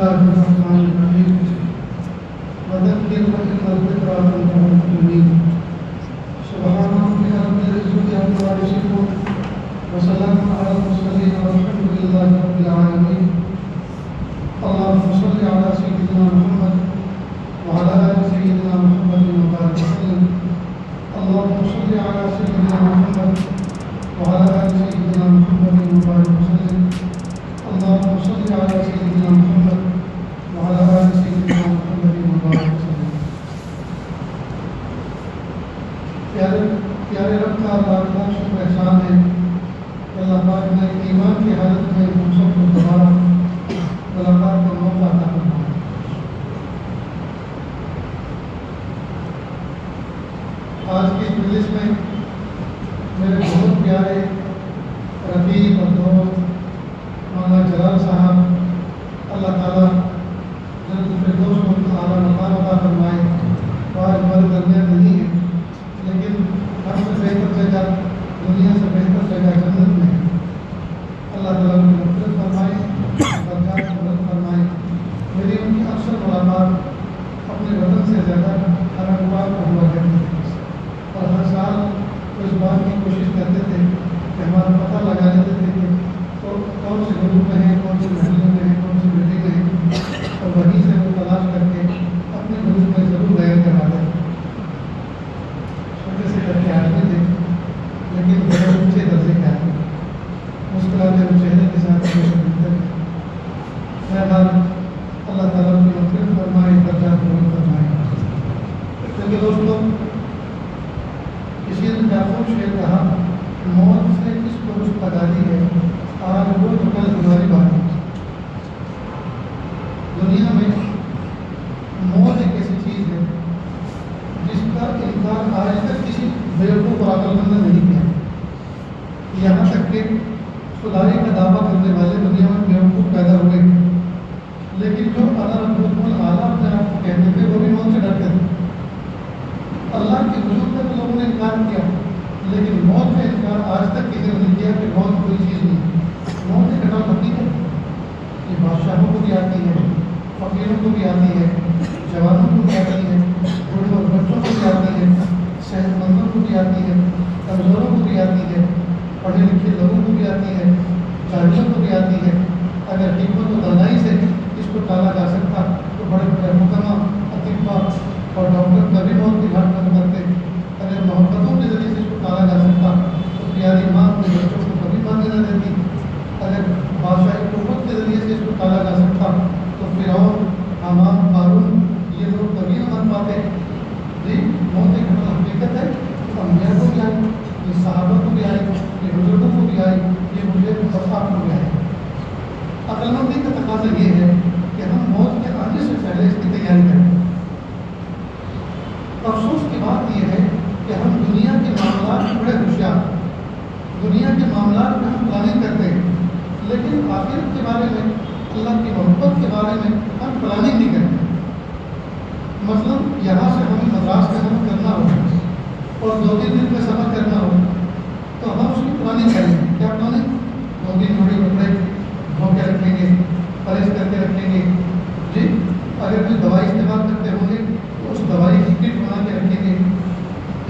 الله الرحمن الرحيم وذكر فإن الذكرى تنفع المؤمنين سبحان ربك رب العزة عما يصفون وسلام على المرسلين والحمد لله رب العالمين. اللهم صل على سيدنا محمد وعلى آل سيدنا محمد وبارك وسلم. اللهم صل على سيدنا محمد وعلى آل سيدنا محمد وبارك وسلم. اللهم صل على سيدنا محمد وعلى آل سيدنا محمد وبارك وسلم. پیارے رب کا اللہ کا شکر احسان ہے کہ اللہ پاک نے ایمان کی حالت میں ہم سب کو دوبارہ ملاقات کا موقع عطا فرمایا. آج کی مجلس میں میرے بہت پیارے رفیق اور دوست مولانا جلال صاحب اللہ تعالیٰ جنت الفردوس کو اعلیٰ مقام عطا فرمائے. آج ہمارے درمیان نہیں ہے لیکن ہم سے بہتر جگہ دنیا سے بہتر جگہ جنت میں ہے. اللہ تعالیٰ ان کی مغفرت فرمائے, درجات بلند فرمائے. میری ان کی اکثر ملاقات اپنے وطن سے زیادہ ہر اخبار کو ہوا کرتی تھی اور ہر سال وہ اس بات کی کوشش کرتے تھے کہ ہمارا پتہ لگا لیتے تھے کہ کون سے گروپ میں ہیں, کون سے محلوں میں ہیں, کون سی بیٹی میں ہیں, اور وہیں سے وہ تلاش کر کے اپنے گروپ میں ضرور بیان کرواتے ہیں. چھوٹے سے کر کے آدمی تھے لیکن بڑے اونچے درجے کے آدمی, مسکراتے ہوئے چہرے کے ساتھ ملتے تھے. بہرحال اللہ تعالیٰ کی مغفرت فرمائے, درجات بلند فرمائے. کیونکہ دوستوں کسی نے محفوظ شعر کہا موت سے کس کو کچھ پگاری ہے, آج وہ تو کل تمہاری بات ہے. دنیا میں موت ایک ایسی چیز ہے جس کا انکار آج تک کسی بیوقوف اور عقل مند نے نہیں کیا. یہاں تک کہ خدائی کا دعویٰ کرنے والے دنیا میں بیوقوف پیدا ہوئے, لیکن جو اللہ رب العالیٰ اپنے آپ کو کہتے تھے وہ بھی موت سے ڈرتے تھے. اللہ کے وجود کا تو لوگوں نے انکار کیا, لیکن موت کا انکار آج تک کسی نے نہیں کیا کہ موت کوئی چیز نہیں. موت ایک اٹل حقیقت ہے. یہ بادشاہوں کو بھی آتی ہے, فقیروں کو بھی آتی ہے, جوانوں کو بھی آتی ہے, بوڑھے اور بچوں کو بھی آتی ہے, صحت مندوں کو بھی آتی ہے, کمزوروں کو بھی آتی ہے, پڑھے لکھے لوگوں کو بھی آتی ہے, جاہلوں کو بھی آتی ہے. اگر حکمت و دانائی سے اس کو ٹالا جا سکتا تو بڑے بڑے محکمہ اطباء اور ڈاکٹر کبھی موت کی گھاٹ بند کرتے. اگر محبتوں کے ذریعے سے اس کو ٹالا جا سکتا تو پیاری ماں اپنے بچوں کو کبھی مانگنے نہ دیتی. اگر بادشاہی قوت کے ذریعے سے اس کو ٹالا جا سکتا تو فرعون, حامان, قارون یہ لوگ کبھی نہ مان پاتے. جی موت ایک حقیقت ہے. انبیاء کو بھی آئی, یہ صحابہ کو بھی آئی, یہ بزرگوں کو بھی آئی, یہ مجھے بفاق کو بھی آئی. عقل مندی کا تقاضا یہ ہے کہ ہم موت کے آنے سے پہلے اس کی تیاری کریں. افسوس کی بات یہ ہے کہ ہم دنیا کے معاملات میں بڑے ہوشیار, دنیا کے معاملات میں ہم پلاننگ کرتے ہیں, لیکن آخرت کے بارے میں, اللہ کی محبت کے بارے میں ہم پلاننگ نہیں کرتے. مثلا یہاں سے ہمیں مدراس کا سفر کرنا ہو اور 2-3 دن کا سفر کرنا ہو تو ہم اس کی پلاننگ کریں گے. کیا پلاننگ؟ 2-3 جوڑی کپڑے دھو کے رکھیں گے, پرہیز کر کے رکھیں گے. جی اگر کوئی دوائی استعمال کرتے ہوں گے تو اس دوائی کی کٹ بنا کے رکھیں گے.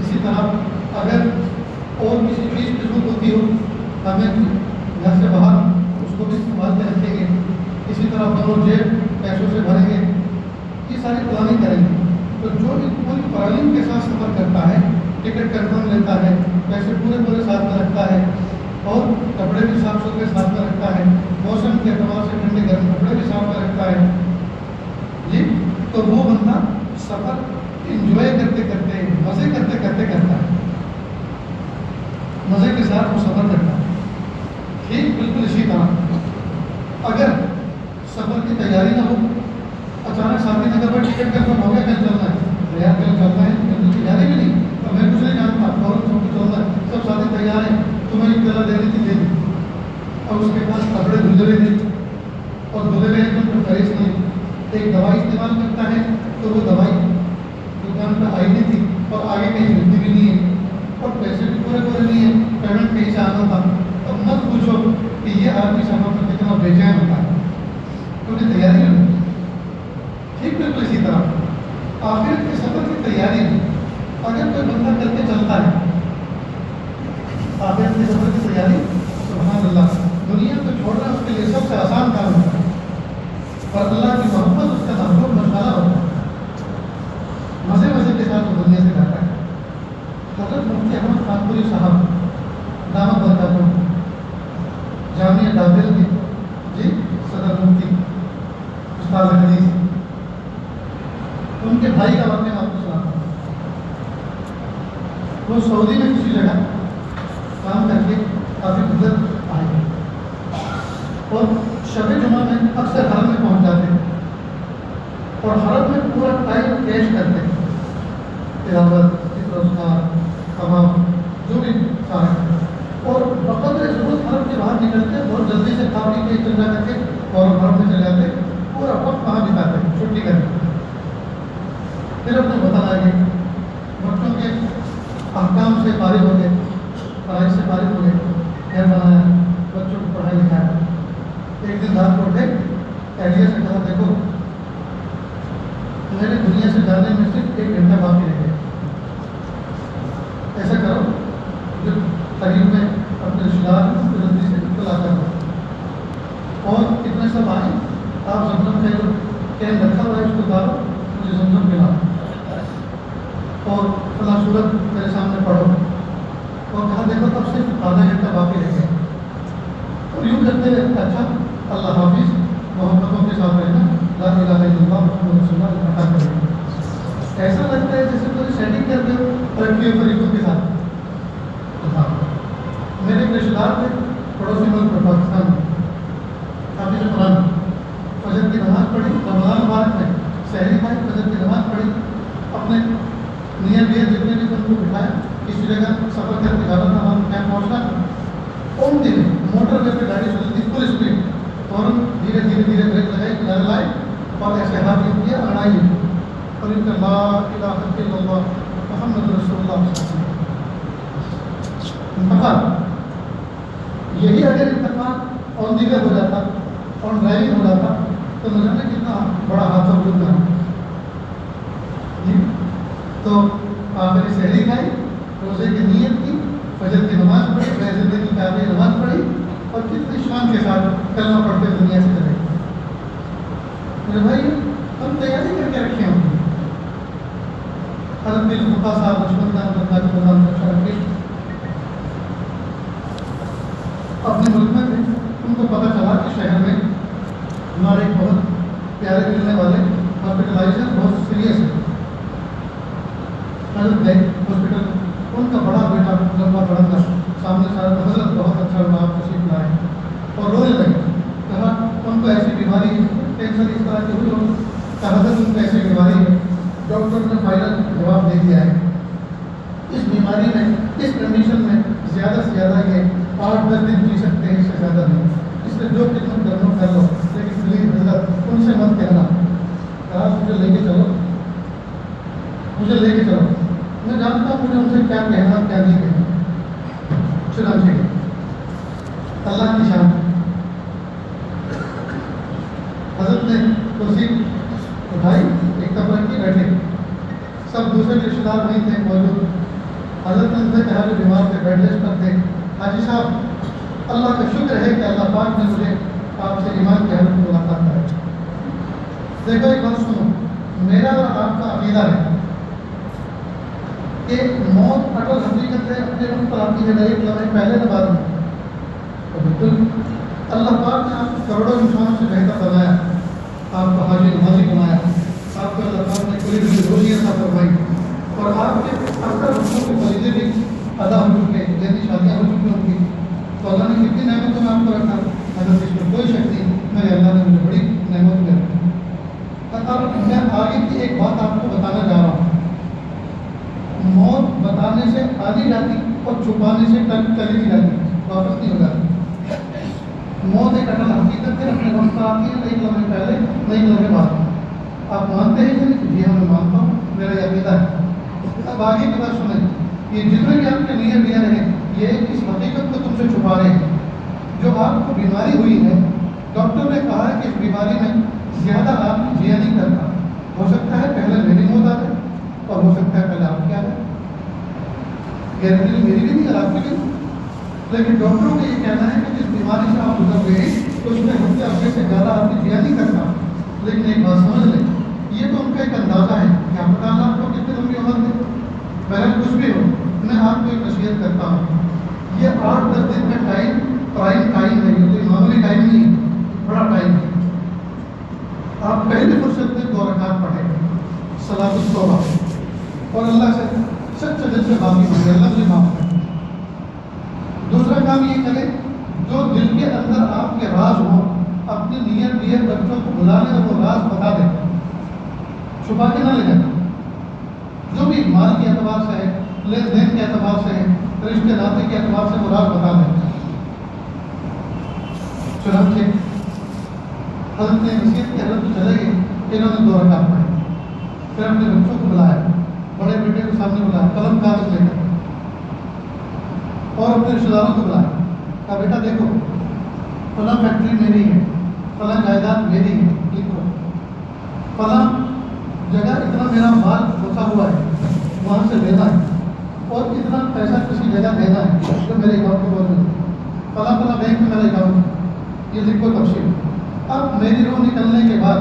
اسی طرح اگر اور کسی چیز کی ضرورت ہوتی ہو ہمیں گھر سے باہر اس کو بھی استعمال کر رکھیں گے. اسی طرح دونوں جیب پیسوں سے بھریں گے. یہ ساری پلاننگ کریں گے. تو جو پوری پلاننگ کے ساتھ سفر کرتا ہے, ٹکٹ کنفرم لیتا ہے, پیسے پورے ساتھ میں رکھتا ہے اور کپڑے بھی صاف ستھرے ساتھ میں رکھتا ہے, موسم کے اعتبار سے ٹھنڈے گرم کپڑے بھی ساتھ میں رکھتا ہے. جی تو وہ بندہ سفر انجوائے کرتے کرتے, مزے کرتے کرتے کرتا ہے, مزے کے ساتھ وہ سفر کرتا ہے. ٹھیک بالکل اسی طرح اگر سفر کی تیاری نہ ہو, اچانک ساتھی نے کہا ٹکٹ کنفرم ہو گیا, کل چلنا ہے, یار کل چلنا ہے, کل تیاری بھی نہیں, تو میں کچھ نہیں جانتا, فوراً چھوڑ کے چلنا ہے, سب ساتھی تیار ہیں, تمہیں ایک طرح دینی تھی دے دی. اور اس کے پاس کپڑے دھلے ہوئے تھے اور دھلے ہوئے تو فریش نہیں. ایک دوائی استعمال کرتا ہے تو وہ دوائی دکان پہ آئی نہیں تھی اور آگے کہیں ملتی بھی نہیں ہے اور پیسے بھی پورے نہیں ہیں, پیمنٹ کہیں سے آنا تھا. تو مت پوچھو کہ یہ آدمی سفر میں کتنا بے چین ہوتا ہے, کیونکہ تیاری نہیں ہوتی. ٹھیک بالکل اسی طرح آخرت کے سفر کی تیاری میں اگر کوئی بندہ کر کے چلتا ہے، آخرت کے سفر کی تیاری سبحان اللہ دنیا کو چھوڑنا اس کے لیے سب سے آسان کام ہوتا ہے، اور اللہ کی محبت اس کا محبوب مشغلہ ہوتا ہے، مزے مزے کے ساتھ وہ دنیا سے جاتا ہے۔ حضرت مفتی احمد خان پوری صاحب دامت برکاتہ جامعہ داخل کے جی صدر مفتی استاد حدیث، ان کے بھائی کا واقعہ آپ کو سناتا ہوں۔ وہ سعودی میں کسی جگہ کام کر کے کافی گزر آئے اور شب جمعہ میں اکثر حرم میں پہنچ جاتے اور حرم میں پورا ٹائم کیش کرتے، تلاوت، روزگار، تمام جو بھی سارے، اور بقدر ضرورت حرم کے باہر نکلتے بہت جلدی سے کھا پی کے چلا کر کے اور حرم میں چلے جاتے، پورا وقت وہاں بتاتے چھٹی کر کے۔ پھر اپنے وطن آ گئے، بچوں کے احکام سے فارغ ہو گئے، پڑھائی سے فارغ ہو گئے، گھر بنایا، بچوں کو پڑھائی لکھایا۔ ایک دن رات کو اٹھے، اہلیہ سے کہا دیکھو میرے دنیا سے جانے میں صرف 1 گھنٹہ باقی رہ گیا، ایسا کرو جو قریب میں اپنے رشتے دار ہیں اس کو جلدی سے اطلاع کرو، اور کتنے سب آئیں آپ زمزم کا جو کین رکھا ہوا ہے اس کو اتارو، مجھے زمزم پلاؤ اور فلاں صورت میرے سامنے پڑھو، اور کہا دیکھو تب صرف آدھا گھنٹہ باقی رہ گیا، اور یوں کرتے ہوئے اچھا اللہ حافظ، محبتوں کے ساتھ رہنا، لا الہ الا اللہ محمد رسول اللہ اکٹھا کریں۔ ایسا لگتا ہے جیسے کوئی سیٹنگ کر دو ترقی اور طریقوں کے ساتھ۔ میرے ایک رشتے دار تھے پڑوسی ملک میں پاکستان میں، حافظ قرآن، فجر کی نماز پڑھی، رمضان مبارک میں سحری کھائی، فجر کی نماز پڑھی، اپنے نیت جتنے بھی ان کو بٹھایا، کسی جگہ سفر کر کے جانا تھا، ہم کیمپ پہنچنا، ان دن موٹر وے پہ گاڑی چلتی تھی فل اسپیڈ، فوراً دھیرے دھیرے دھیرے بریک لگائی، کنارے لائے اور ایسے ہاتھ لکھ دیا، اڑائی اور ان کا لا الہ الا اللہ محمد رسول اللہ صلی اللہ علیہ وسلم انتقال۔ یہی اگر انتقال آن دی وے ہو جاتا، آن ڈرائیونگ ہو جاتا تو نہ جانے کتنا بڑا حادثہ وجود میں آتا۔ تو آخری سحری کھائی، روزے کی نیت کی، فجر کی نماز پڑھی، غیر زندگی کی آخری نماز پڑھی، اور کتنی شان کے ساتھ کلمہ پڑھتے دنیا سے چلے۔ میرے بھائی ہم تیاری کر کے رکھے ہوں گے، حضرت الفقہ صاحب لکشمن رکھے اپنے ملک میں تھے، ان کو پتہ چلا کہ شہر میں ہمارے ایک بہت پیارے ملنے والے ہاسپٹلائزر بہت سیریس ہے، حضرت گئے ہاسپٹل، ان کا بڑا بیٹا لمبا بڑا تھا، سامنے سارا حضرت بہت اچھا ہوا آپ تشریف لائے، اور رونے لگے، کہا ان کو ایسی بیماری ہے، کینسر اس طرح کی ہوئی ہو، کہا حضرت ان کو ایسی بیماری ہے، ڈاکٹر نے فائنل جواب دے دیا ہے، اس بیماری میں اس کنڈیشن میں زیادہ سے زیادہ یہ 8-10 دن جی سکتے ہیں، اس سے زیادہ نہیں، اس لیے جو خدمت کرنا کر لو، لیکن پلیز حضرت ان سے مت کہنا۔ کہا مجھے لے کے چلو، مجھے لے کے چلو، میں جانتا ہوں مجھے ان سے کیا کہنا کیا نہیں کہنا۔ چنانچہ اللہ کی شان، حضرت نے کرسی اٹھائی، ایک طرف رکھی، بیٹھے، سب دوسرے رشتے دار نہیں تھے موجود، حضرت نے ان سے کہا کہ بیمار تھے، بیڈ ریسٹ پر تھے، حاجی صاحب اللہ کا شکر ہے کہ اللہ پاک نے مجھے آپ سے ایمان کی حالت میں ملاقات کرائی۔ دیکھو ایک بات سنو، میرا اور آپ کا عقیدہ ہے کہ موت اٹل حقیقت ہے، اپنے وقت پر آتی ہے، ایک لمحے پہلے نہ بعد میں، تو بالکل اللہ پاک نے آپ کو کروڑوں انسانوں سے بہتر بنایا، آپ کو حاجی نمازی بنایا، آپ کو اللہ پاک نے پوری روزیاں عطا فرمائی، اور آپ کے اکثر بچوں کے فریضے بھی ادا ہو چکے، جیسی شادیاں ہو چکی ان کی، تو اللہ نے کتنی نعمتوں میں آپ کو رکھا، اگر اس میں کوئی شک نہیں، میرے اللہ نے مجھے بڑی نعمت میں رکھا۔ اب میں آگے کی ایک بات آپ کو بتانا جا رہا ہوں، موت بتانے سے آدھی جاتی اور چھپانے سے چلی نہیں جاتی، واپس نہیں ہو جاتی۔ موت ایک اٹل حقیقت ہے، اپنے وقت پر آتی ہے، ایک لمحے پہلے، ایک لمحے بعد۔ آپ مانتے ہیں کہ جی ہاں میں مانتا ہوں، میرا یہ عقیدہ ہے۔ اب آگے کی بات سنیں، یہ جتنے بھی آپ کے نیت دیا رہے، یہ اس حقیقت کو تم سے چھپا رہے ہیں۔ جو آپ کو بیماری ہوئی ہے، ڈاکٹر نے کہا ہے کہ اس بیماری میں زیادہ آپ جیا نہیں کرتا، گارنٹی میری بھی نہیں اور آپ کی بھی نہیں، لیکن ڈاکٹروں کا یہ کہنا ہے کہ جس بیماری سے آپ گزر گئے تو اس میں ہفتے ہفتے سے زیادہ آپ کی جیا نہیں کرتا. لیکن ایک بات سمجھ لیں، یہ تو ان کا ایک اندازہ ہے کہ آپ بتا آپ کو کتنے لمبی عمر دے. بہرحال کچھ بھی ہو، میں آپ کو ایک نصیحت کرتا ہوں، یہ 8-10 دن کا ٹائم پرائم ٹائم ہے، یہ کوئی معمولی ٹائم نہیں ہے، بڑا ٹائم ہے. آپ پہلی فرصت میں 2 رکعت پڑھیں صلاۃ التوبہ اور اللہ سے سچے دل سے معافی مانگے، اللہ مجھے معاف کرے. دوسرا کام یہ کریں، جو دل کے اندر آپ کے راز ہو اپنی نیت دیے بچوں کو بلا لیں اور وہ راز بتا دیں، چھپا کے نہ لے جانا. جو بھی مال کے اعتبار سے ہے، لین دین کے اعتبار سے ہے، رشتے ناطے کے اعتبار سے وہ راز بتا دیں. چنانچہ حضرت نے نصیحت کی، حضرت تو چلے گئے، انہوں نے 2 رکعت پڑھی، پھر اپنے بچوں کو بلایا، بڑے بیٹے کو سامنے بلایا قلم کاغذ لے کر، اور اپنے رشتے داروں کو بلایا، کہا بیٹا دیکھو فلاں فیکٹری میری ہے، فلاں جائیداد میری ہے، لکھو فلاں جگہ اتنا میرا مال پھنسا ہوا ہے، وہاں سے لینا ہے، اور اتنا پیسہ کسی جگہ دینا ہے جو میرے اکاؤنٹ کو بول دیں، فلاں فلاں بینک میں میرا اکاؤنٹ ہے، یہ لکھو تفصیل. اب میری روح نکلنے کے بعد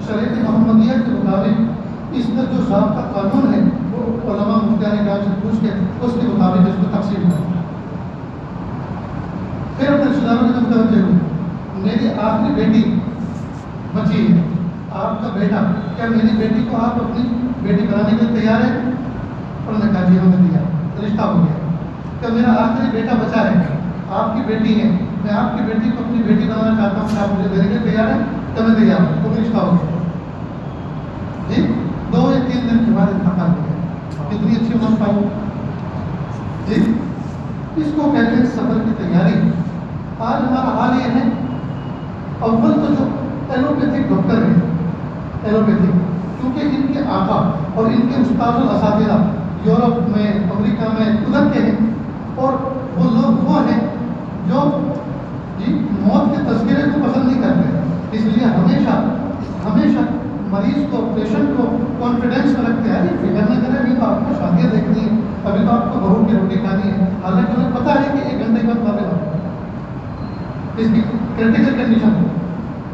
شریعت محمدیہ کے مطابق اس کا جو ضابطہ قانون ہے وہ علماء مفتیان کرام سے پوچھ کے اس کے مطابق اس کو تقسیم کریں. پھر اپنے رشتے داروں کے متوجہ ہوئی، میری آخری بیٹی بچی ہے، آپ کا بیٹا، کیا میری بیٹی کو آپ اپنی بیٹی بنانے کے لیے تیار ہیں؟ انہوں نے کہا جی ہم نے تیار، رشتہ ہو گیا. کیا میرا آخری بیٹا بچا ہے، آپ کی بیٹی ہے، میں آپ کی بیٹی کو اپنی بیٹی بنانا چاہتا ہوں، کہ آپ مجھے دینے کے لیے تیار ہیں؟ تو میں تیار ہوں، تو رشتہ ہو گیا. جی 2 یا 3 دن کے بعد انتقال ہو گیا. کتنی اچھی عمر پائی. جی اس کو کہتے ہیں سفر کی تیاری. آج ہمارا حال یہ ہے، اول تو جو ایلوپیتھک ڈاکٹر ہیں، ایلوپیتھک، کیونکہ ان کے آقا اور ان کے استاد الاساتذہ یورپ میں، امریکہ میں ادھر کے ہیں، اور وہ لوگ وہ ہیں جو موت کے تذکرے کو پسند نہیں کرتے. اس لیے ہمیشہ مریض کو، پیشنٹ کو کانفیڈینس میں رکھتے ہیں، فکر نہ کریں، ابھی تو آپ کو شادیاں دیکھنی ہے، ابھی تو آپ کو بہو کی روٹی کھانی ہے، حالانکہ انہیں پتہ ہے کہ 1 گھنٹے کے بعد مارے گا اس کی کریٹیکل کنڈیشن ہو،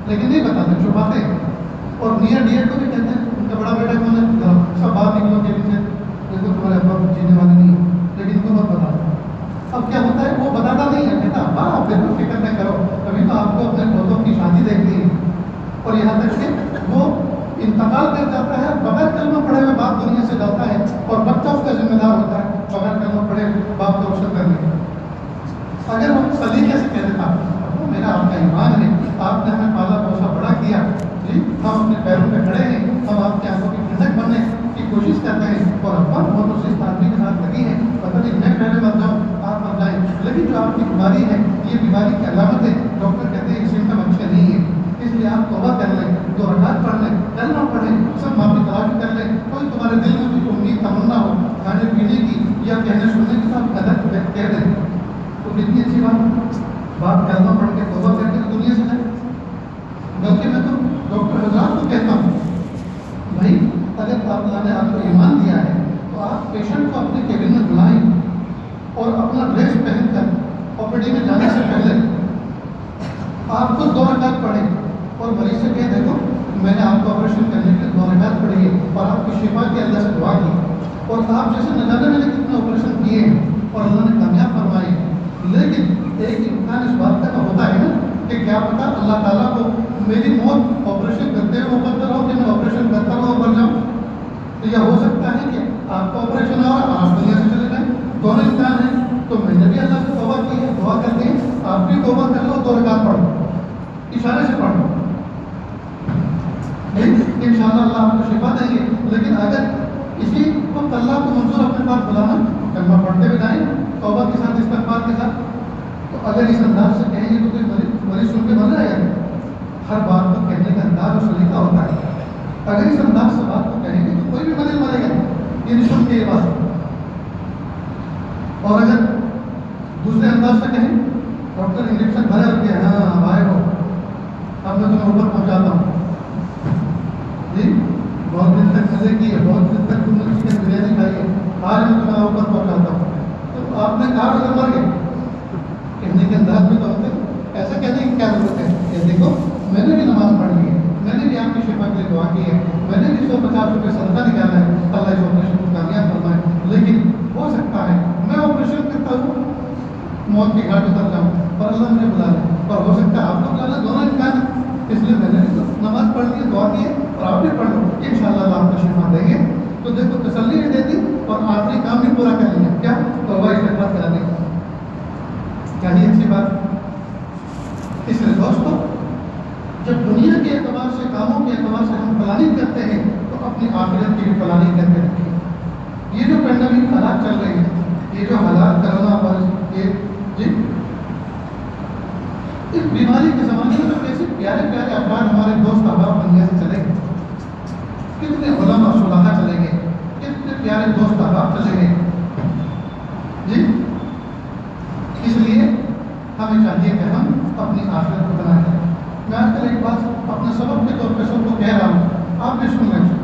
لیکن نہیں بتاتے، چھپاتے ہیں. اور نیئر ڈیئر کو بھی کہتے ہیں ان کا بڑا بیٹا کون ہے، سب باہر نکلو کے پیچھے، دیکھو تمہارے ابا کو جینے والے نہیں ہے، لیکن تم مت بتا. اب کیا ہوتا ہے، وہ بتاتا نہیں ہے، کہتا ابا آپ بالکل فکر نہ کرو، ابھی تو آپ کو اپنے پودوں کی شادی دیکھنی ہے. اور یہاں تک کہ وہ انتقال کر جاتا ہے، بغیر کلمہ پڑھے ہوئے باپ دنیا سے جاتا ہے، اور بچہ اس کا ذمہ دار ہوتا ہے بغیر کلمہ پڑھے باپ کو روشن کرنے کا. اگر ہم سلیقے سے کہہ دیتا وہ میرا آپ کا ایمان ہے، آپ نے ہمیں پالا پوسا بڑا کیا، جی ہم اپنے پیروں پہ کھڑے ہیں، ہم آپ کے آنکھوں کی ٹھنڈک بننے کی کوشش کرتے ہیں، اور ابا بہت اس آدمی کے ساتھ لگی ہے، پتہ نہیں میں پہلے مر جاؤں آپ مر جائیں، لیکن جو آپ کی بیماری ہے یہ بیماری کی علامت ہے، ڈاکٹر کہتے ہیں یہ سمٹم اچھے نہیں ہے، اس لیے آپ توبہ کر لیں، 2 رکعت پڑھ لیں، کلمہ پڑھیں، سب معافی تلاش کر لیں. کوئی تمہارے دل میں کوئی امید تمنا ہو کھانے پینے کی یا کہنے سننے کی، تو آپ غلط کہہ دیں. تو کتنی اچھی بات کلمہ پڑھ کے توبہ کر کے دنیا سے جائے. بلکہ میں تو ڈاکٹر حضرات کو کہتا ہوں، بھائی اگر اللہ نے آپ کو ایمان دیا ہے تو آپ پیشنٹ کو اپنے کیبن میں بلائیں اور اپنا ڈریس پہن کر اوپیڈی میں جانے سے پہلے آپ کو 2 رکعت پڑھیں اور مریض سے کہہ دیکھو میں نے آپ کو آپریشن کرنے کے 2 رکعت پڑھی ہے اور آپ کی شفا کی اللہ سے دعا کی، اور آپ جیسے نہ جانے والے کتنے آپریشن کیے ہیں اور اللہ نے کامیاب فرمائے. لیکن ایک امکان اس بات کا ہوتا ہے نا کہ کیا پتا اللہ تعالیٰ کو میری موت آپریشن کرتے ہوئے مقدر ہو کہ میں آپریشن کرتا ہوں مر جاؤں. تو یہ ہو سکتا ہے کہ آپ کا آپریشن ہو اور آپ دنیا سے چلے جائیں، دونوں امکان ہیں. تو میں نے بھی اللہ سے توبہ کی ہے، دعا کرتے ہیں آپ بھی توبہ کر لو، 2 رکعت پڑھو، اشارے سے پڑھو، انشاءاللہ اللہ آپ کو شفا دیں گے. لیکن اگر اسی وقت اللہ کو منظور اپنے پاس بلانا، کلمہ پڑھتے ہوئے جائیں توبہ کے ساتھ، استغفار کے ساتھ، تو اگر اس انداز سے کہیں گے تو کوئی مریض سن کے مر جائے گا. ہر بات کو کہنے کا انداز اور سلیقہ ہوتا ہے. اگر اس انداز سے بات کو کہیں گے تو کوئی بھی مریض مرے گا، یہ نہیں سن کے یہ بات. اور اگر دوسرے انداز سے کہیں، ڈاکٹر انجیکشن بھرے رکھ کے ہاں بھائی ہو اب میں تمہیں اوپر پہنچاتا ہوں، جی بہت دن تک مزے کی ہے، بہت دن تک تم نے چکن بریانی کھائی ہے، آج میں تمہیں اوپر پہنچاتا ہوں. تو آپ نے کہا اگر مر گئے کہنے کے انداز میں تو ہوتے ایسا کہنے کی کیا ضرورت ہے کہ دیکھو میں نے بھی نماز پڑھ لی ہے، میں نے بھی آپ کی شفا کے لیے دعا کی ہے، میں نے بھی 150 روپئے صدقہ نکالا ہے، اللہ اس آپریشن کو کامیاب فرمائے، لیکن ہو سکتا ہے میں آپریشن کرتا ہوں موت کی گھاٹ اتر جاؤں اور اللہ مجھے بلا لے، اور ہو سکتا ہے آپ کو بلا لے، دونوں امکان ہے، اس لیے میں نے بھی نماز پڑھ لی ہے، دعا کی ہے، اور آپ بھی پڑھ لو، انشاءاللہ اللہ آپ کو شفا دیں گے۔ تو دیکھو تسلی بھی دیتی اور آخری کام بھی پورا کر لیا، کیا توبہ استغفار کرانے کا، کیا ہی اچھی بات۔ اس لیے دوستو جب دنیا کے اعتبار سے، کاموں کے اعتبار سے ہم پلاننگ کرتے ہیں تو اپنی آخرت کی بھی پلاننگ کر کے رکھیں۔ یہ جو پینڈیمک حالات چل رہے ہیں، یہ جو حالات کرونا وائرس کے جی اس بیماری کے زمانے میں تو کیسے پیارے پیارے افراد ہمارے دوست احباب دنیا سے چلے گئے، کتنے علماء صلحاء چلے گئے، کتنے پیارے دوست احباب چلے گئے جی۔ اس لیے ہمیں چاہیے کہ ہم اپنی آخرت کو بنائیں۔ میں آج کل ایک بات اپنے سبب کے طور پہ سب کو کہہ رہا ہوں، آپ بھی سن رہے ہیں،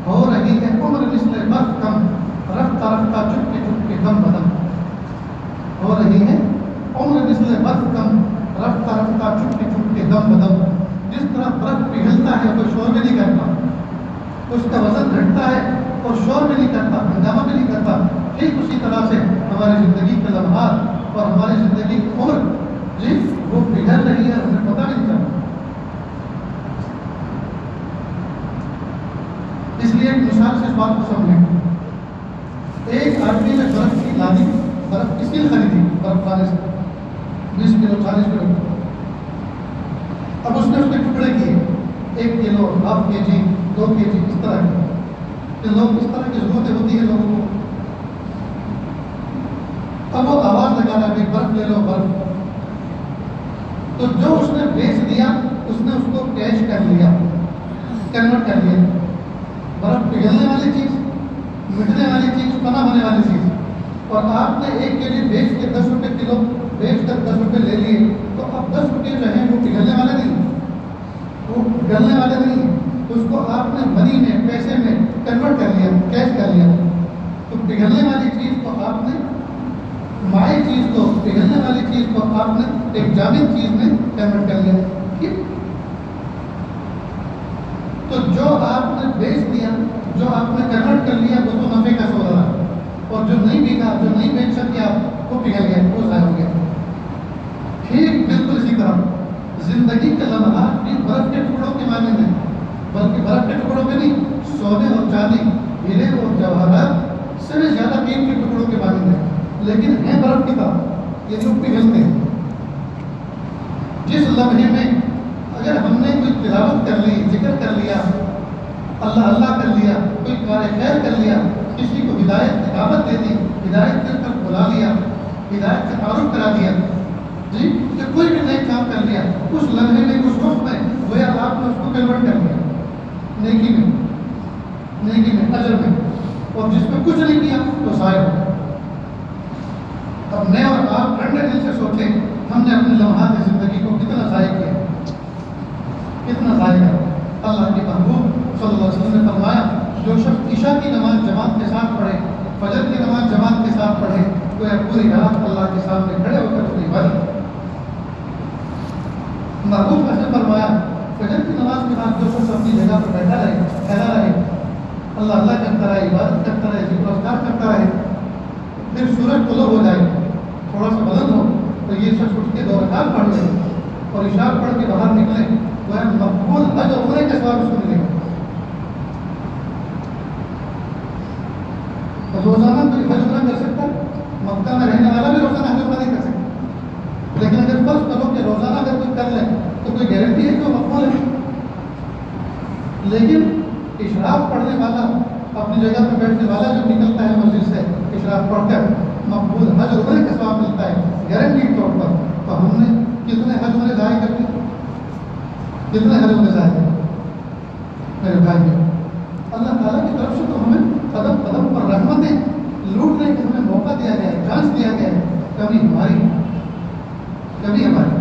ہو رہی ہے عمر مثل برف کم، رفتہ رفتہ چپکے چپکے دم بدم، ہو رہی ہے عمر مثل برف کم، رفتہ رفتہ چپکے چپکے دم بدم۔ جس طرح برف پگھلتا ہے کوئی شور بھی نہیں کرتا، اس کا وزن گھٹتا ہے اور شور بھی نہیں کرتا، ہنگامہ بھی نہیں کرتا، ٹھیک اسی طرح سے ہماری زندگی کے لمحات اور ہماری زندگی کی عمر جی وہ پگھل رہی ہے، ہمیں پتہ نہیں چلتا۔ اس لیے ایک مثال سے اس بات کو سمجھیں۔ ایک آدمی نے برف کی لادی، برف کس کی خریدی، برف خانے سے 20 کلو 40 کلو، اب اس نے اس کے ٹکڑے کیے، 1 کلو، ½ kg، 2 kg، اس طرح کے لوگ، اس طرح کی ضرورتیں ہوتی ہیں لوگوں کو۔ اب وہ آواز لگا رہا ہے برف لے لو برف، تو جو اس نے بیچ دیا اس نے اس کو کیش کر لیا، کنورٹ کر لیا۔ برف پگھلنے والی چیز، مٹنے والی چیز، فنا ہونے والی چیز، اور آپ نے 1 kg بیچ کے 10 روپے کلو بیچ کر 10 روپے لے لیے، تو اب 10 روپے جو ہیں وہ پگھلنے والے نہیں، وہ گلنے والے نہیں، اس کو آپ نے منی میں، پیسے میں کنورٹ کر لیا، کیش کر لیا۔ تو پگھلنے والی چیز کو آپ نے، مائی چیز کو، پگھلنے والی چیز کو آپ نے ایک جامد چیز میں کنورٹ کر لیا، ٹھیک؟ تو جو آپ نے بیچ دیا، جو آپ نے کنورٹ کر لیا وہ تو نفع کا سودا رہا، اور جو نہیں بکا، جو نہیں بیچ سکے آپ، وہ پگھل گیا، وہ ضائع ہو گیا۔ ٹھیک بالکل اسی طرح زندگی کے لمحات بھی برف کے ٹکڑوں کے معنی میں، بلکہ برف کے ٹکڑوں میں نہیں، سونے اور چاندی، ہیرے اور جواہرات سے بھی زیادہ قیمتی ٹکڑوں کے معنی میں، لیکن ہیں برف کی طرح، یہ لوگ پگھلتے ہیں۔ جس لمحے میں اگر ہم نے کوئی تلاوت کر لی، ذکر کر لیا، اللہ اللہ کر لیا، کوئی کار خیر کر لیا، کسی کو ہدایت کی دعوت دے دی، ہدایت کر کر بلا لیا، ہدایت کا تعارف کرا دیا جی، کہ کوئی بھی نئے کام کر لیا، اس لمحے میں، اس وقت میں گویا آپ نے اس کو کنورٹ کر لیا نیکی میں، نیکی میں، اجر میں، اور جس میں کچھ نہیں کیا تو ضائع ہو۔ اب میں اور آپ ٹھنڈے دل سے سوچیں ہم نے اپنے لمحات زندگی کو کتنا ضائع کیا، کتنا ضائع کیا۔ اللہ کے محبوب صلی اللہ علیہ وسلم نے فرمایا جو شخص عشاء کی نماز جماعت کے ساتھ پڑھے، فجر کی نماز جماعت کے ساتھ پڑھے، تو پوری رات اللہ کے سامنے کھڑے ہو کر اس کی عبادت۔ محبوب نے فرمایا فجر کی نماز کے بعد جو شخص اپنی جگہ پر بیٹھا رہے، ٹھہرا رہے، اللہ اللہ کرتا رہے، عبادت کرتا رہے، ذکر و اذکار کرتا رہے، پھر سورج طلوع ہو جائے، تھوڑا سا بلند ہو، تو یہ شخص اٹھ کے 2 رکعت پڑھ لے اور عشاء پڑھ کے باہر نکلے، تو مقبول حج اور عمرے کا ثواب اس کو ملے گا۔ روزانہ کوئی حج عمرہ کر سکتا ہے، مکہ میں رہنے والا بھی روزانہ حج عمرہ نہیں کر سکتا، لیکن اگر فرض کرو کہ روزانہ اگر کوئی کر لے تو کوئی گارنٹی ہے کہ وہ مقبول ہے؟ لیکن اشراف پڑھنے والا، اپنی جگہ پہ بیٹھنے والا جو نکلتا ہے مسجد سے اشراف پڑھ کر، مقبول حج عمرے کا ثواب ملتا ہے گارنٹی طور پر۔ تو ہم نے کتنے حج عمرے ضائع کر دیے، کتنے حج عمرے ضائع کر میرے بھائی۔ اللہ تعالیٰ کی طرف سے تو ہمیں قدم قدم پر رحمتیں لوٹنے کا ہمیں موقع دیا گیا ہے، چانس دیا گیا ہے، کبھی ہماری، کبھی ہماری۔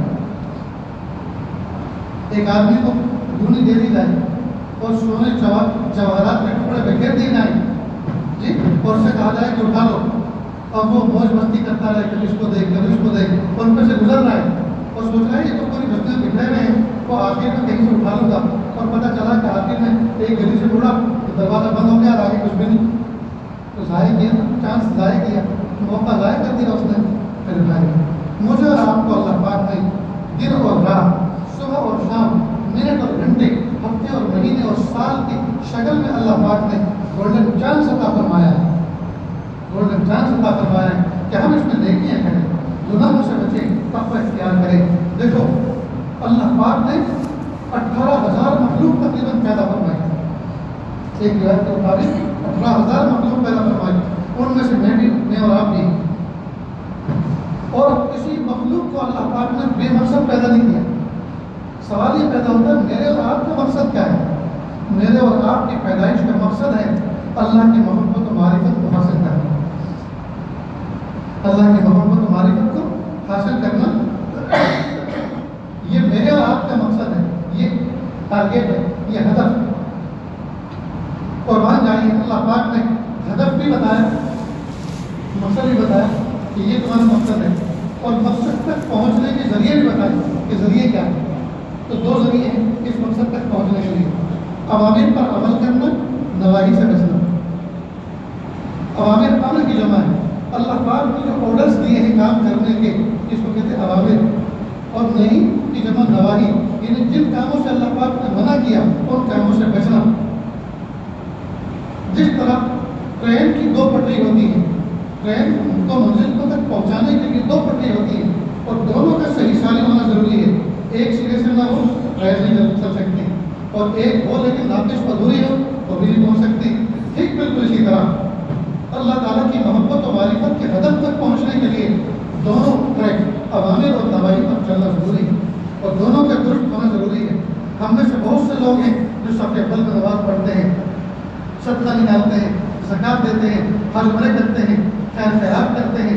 ایک آدمی کو گھونی دے دی جائے اور سونے جواہرات کے ٹکڑے پہ گھیر دیے جائیں جی، اور اسے کہا جائے کہ اٹھا لو، اور وہ موج مستی کرتا رہے، کبھی اس کو دیکھ کبھی اس کو دیکھ، اور ان پہ سے گزر رہا ہے اور سوچ رہا ہے یہ تو پوری بستی میں بکھرے ہوئے ہیں، وہ آخر میں کہیں سے اٹھا لوں گا، اور پتہ چلا کہ آخر میں ایک گلی سے اڑا تو دروازہ بند ہو گیا اور آگے کچھ بھی نہیں، تو ضائع کیا، چانس ضائع کیا، موقع ضائع کر دیا اس نے۔ پھر بھائی مجھے اور آپ کو اللہ پاک نے دن اور رات، صبح اور شام، منٹ اور گھنٹے، ہفتے اور مہینے اور سال کی شکل میں اللہ پاک نے گولڈن چانس عطا فرمایا ہے، گولڈن چانس عطا فرمایا ہے کہ ہم اس میں نیکیاں کریں، گناہوں سے بچیں، تقوی اختیار کریں۔ دیکھو اللہ پاک نے 18,000 مخلوق تقریباً پیدا فرمائی، ایک روایت کے مطابق 18,000 مخلوق پیدا فرمائی، ان میں سے میں اور آپ بھی، اور کسی مخلوق کو اللہ پاک نے بے مقصد پیدا نہیں کیا۔ سوال یہ پیدا ہوتا ہے میرے اور آپ کا مقصد کیا ہے؟ میرے اور آپ کی پیدائش کا مقصد ہے اللہ کی محبت و معرفت کو حاصل کرنا، اللہ کی محبت و معرفت کو حاصل کرنا، یہ میرے اور آپ کا مقصد ہے، یہ ٹارگیٹ ہے، یہ ہدف ہے۔ قربان جائیے اللہ پاک نے ہدف بھی بتایا، مقصد بھی بتایا کہ یہ تمہارا مقصد ہے، اور مقصد تک پہنچنے کے ذریعے بھی بتائیں کہ ذریعے کیا ہے۔ تو دو ذریعے ہیں اس مقصد تک پہنچنے کے لیے، اوامر پر عمل کرنا، نواہی سے بچنا۔ اوامر امر کی جمع ہے، اللہ پاک نے جو آرڈرز دیے ہیں کام کرنے کے، اس کو کہتے ہیں اوامر، اور نہیں کی جمع نواہی، یعنی جن کاموں سے اللہ پاک نے منع کیا ان کاموں سے بچنا۔ جس طرح ٹرین کی دو پٹری ہوتی ہے، ٹرین کو منزل کو تک پہنچانے کے لیے دو پٹری ہوتی ہیں، اور دونوں کا صحیح سالم ہونا ضروری ہے، ایک سرے سے نہ ہو ٹرین نہیں چل سکتی، اور ایک ہو لیکن ناقص ادھوری ہو وہ بھی نہیں پہنچ سکتی۔ ٹھیک بالکل اسی طرح اللہ تعالیٰ کی محبت و معرفت کے ہدف تک پہنچنے کے لیے دونوں ٹریک اوامر اور نواہی پر چلنا ضروری ہے، اور دونوں کا درست ہونا ضروری ہے۔ ہم میں سے بہت سے لوگ ہیں جو صف اول میں نماز پڑھتے ہیں، صدقہ نکالتے ہیں، زکوٰۃ دیتے ہیں، حج عمرے کرتے ہیں، خیر خیرات کرتے ہیں،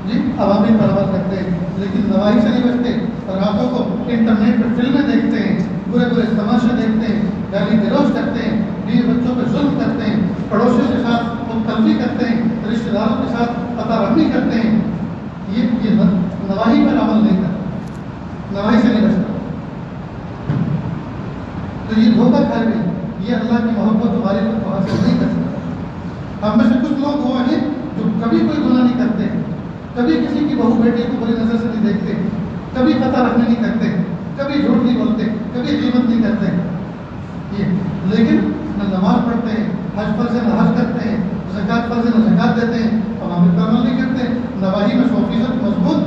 جی اوامر پر عمل کرتے ہیں، لیکن نواہی سے نہیں بچتے، راتوں کو انٹرنیٹ پر فلمیں دیکھتے ہیں، برے برے تماشے دیکھتے ہیں، گالی گلوچ کرتے ہیں، بیوی بچوں پہ ظلم کرتے ہیں، پڑوسیوں کے ساتھ مختلفی کرتے ہیں، رشتہ داروں کے ساتھ عطا رحمی کرتے ہیں، یہ نواہی پر عمل نہیں کرتا، نواہی سے نہیں بچتا، تو یہ دھوکہ کھا گئی، یہ اللہ کی محبت و معرفت کو حاصل نہیں کر سکتا۔ ہم میں سے کچھ لوگ وہ ہیں جو کبھی کوئی گناہ نہیں کرتے، کبھی کسی کی بہو بیٹی کو بری نظر سے نہیں دیکھتے، کبھی قطع رکھنے نہیں کرتے، کبھی جھوٹ نہیں بولتے، کبھی غیبت نہیں کرتے، یہ لیکن نہ نماز پڑھتے ہیں، حج فرض ہے نہ حج کرتے ہیں، زکوٰۃ فرض ہے نہ زکوٰۃ دیتے ہیں، اوامر پر عمل نہیں کرتے، نواہی میں 100% مضبوط،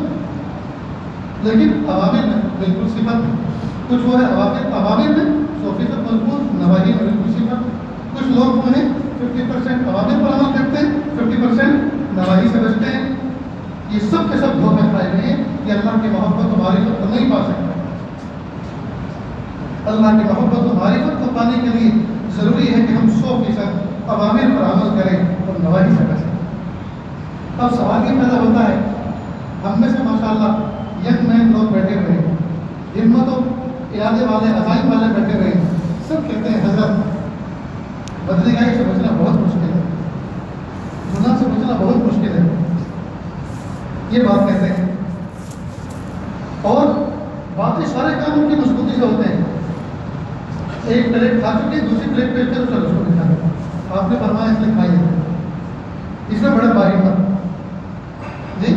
لیکن اوامر میں بالکل صفر۔ کچھ وہ ہے اوامر میں 100% مضبوط، نواہی میں بالکل صفر۔ کچھ لوگ وہ ہیں 50% اوامر پر عمل کرتے ہیں، 50% نواہی سے بچتے ہیں۔ یہ سب کے سب دھوکے کھائے ہوئے ہیں کہ اللہ کی محبت و معرفت کو نہیں پا سکتا۔ اللہ کی محبت و معرفت کو پانے کے لیے ضروری ہے کہ ہم 100% اوامر پر عمل کریں اور نواہی سے بچیں۔ اب سوال یہ پیدا ہوتا ہے، ہم میں سے ماشاءاللہ ینگ مین لوگ بیٹھے ہوئے ہیں، ہمت و ارادے والے، عزائم والے بیٹھے ہوئے ہیں، سب کہتے ہیں حضرت بدریگاہی سے بچنا بہت مشکل ہے، گناہ سے بچنا بہت مشکل ہے، یہ بات کہتے ہیں، اور باقی سارے کام ان کی مضبوطی سے ہوتے ہیں۔ ایک پلیٹ کھا چکے دوسری پلیٹ پہ چلو اس کو دکھا دیں، آپ نے فرمایا اس نے کھائی ہے، اس میں بڑا باہر تھا جی،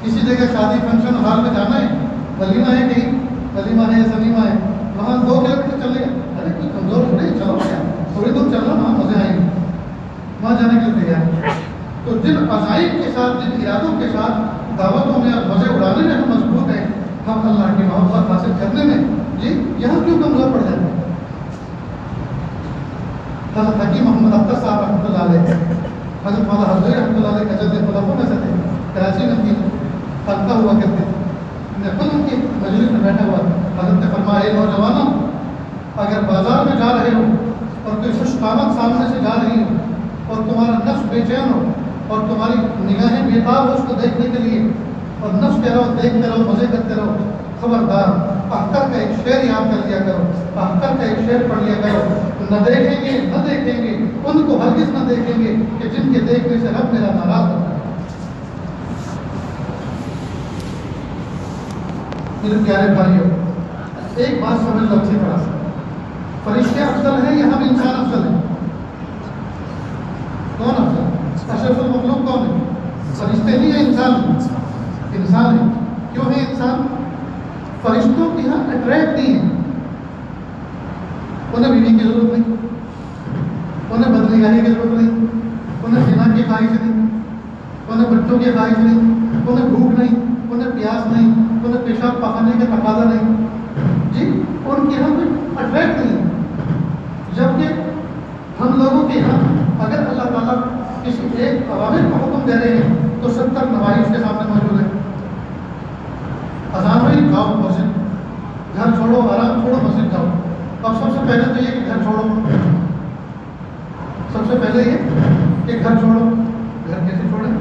کسی جگہ شادی فنکشن ہال میں جانا ہے، ولیمہ ہے کہیں، ولیمہ ہے سلیمہ ہے، وہاں 2 کلو میٹر چلے گا، ارے کوئی کمزور نہیں، چلو کیا تھوڑی دور چلنا، وہاں مزے آئیں گے، وہاں جانے کے لیے تیار۔ تو جن عزائم کے ساتھ، جن ارادوں کے ساتھ دعوتوں میں اور مزے اڑانے میں ہم مضبوط ہیں، ہم اللہ کی محبت حاصل کرنے میں جی یہاں کیوں کمزور پڑ جاتے ہیں؟ حضرت حکیم محمد اختر صاحب رحمۃ اللہ علیہ، حضرت مولانا حضرت رحمۃ اللہ علیہ کا جد خلافوں میں سے تھے، کراچی میں خانقاہ ہوا کرتے تھے، میں خود ان کی مجلس میں بیٹھا ہوا تھا، حضرت نے فرمایا اے نوجوانوں، اگر بازار میں جا رہے ہو اور کوئی خوش قامت سامنے سے جا رہی ہو اور تمہارا نفس بے چین ہو اور تمہاری نگاہیں بےتاب ہو اس کو دیکھنے کے لیے، اور نفس کہہ رہو دیکھتے رہو مزے کرتے رہو، خبردار اختر کا ایک شعر یاد کر لیا کرو، اختر کا ایک شعر پڑھ لیا کرو، نہ دیکھیں گے ان کو ہرگز نہ دیکھیں گے کہ جن کے دیکھنے سے رب میرا ناراض ہوتا ہے۔ میرے پیارے بھائیوں، ایک بات سمجھ لو اچھی طرح سے، فرشتے افضل ہیں یا ہم انسان افضل ہیں؟ کون افضل؟ اشرف المخلوق کون ہے؟ فرشتے نہیں ہیں، انسان ہے۔ کیوں ہے انسان؟ فرشتوں کے یہاں اٹریکٹ نہیں ہے، انہیں بیوی کی ضرورت نہیں، انہیں بدنگاہی کی ضرورت نہیں، انہیں زنا کی خواہش نہیں، انہیں بچوں کی خواہش نہیں، انہیں بھوک نہیں، انہیں پیاس نہیں، انہیں پیشاب پخانے کا تقاضا نہیں، جی ان کے یہاں کوئی اٹریکٹ نہیں ہے۔ جبکہ ہم لوگوں کے یہاں اگر اللہ تعالیٰ کسی ایک عوامل کو حکم دے رہے ہیں تو 70 نواحی اس کے سامنے موجود ہیں۔ اذان ہوئی، جاؤ مسجد، گھر چھوڑو، آرام چھوڑو، مسجد جاؤ۔ اب سب سے پہلے تو یہ کہ گھر چھوڑو، سب سے پہلے یہ کہ گھر چھوڑو۔ گھر کیسے چھوڑیں؟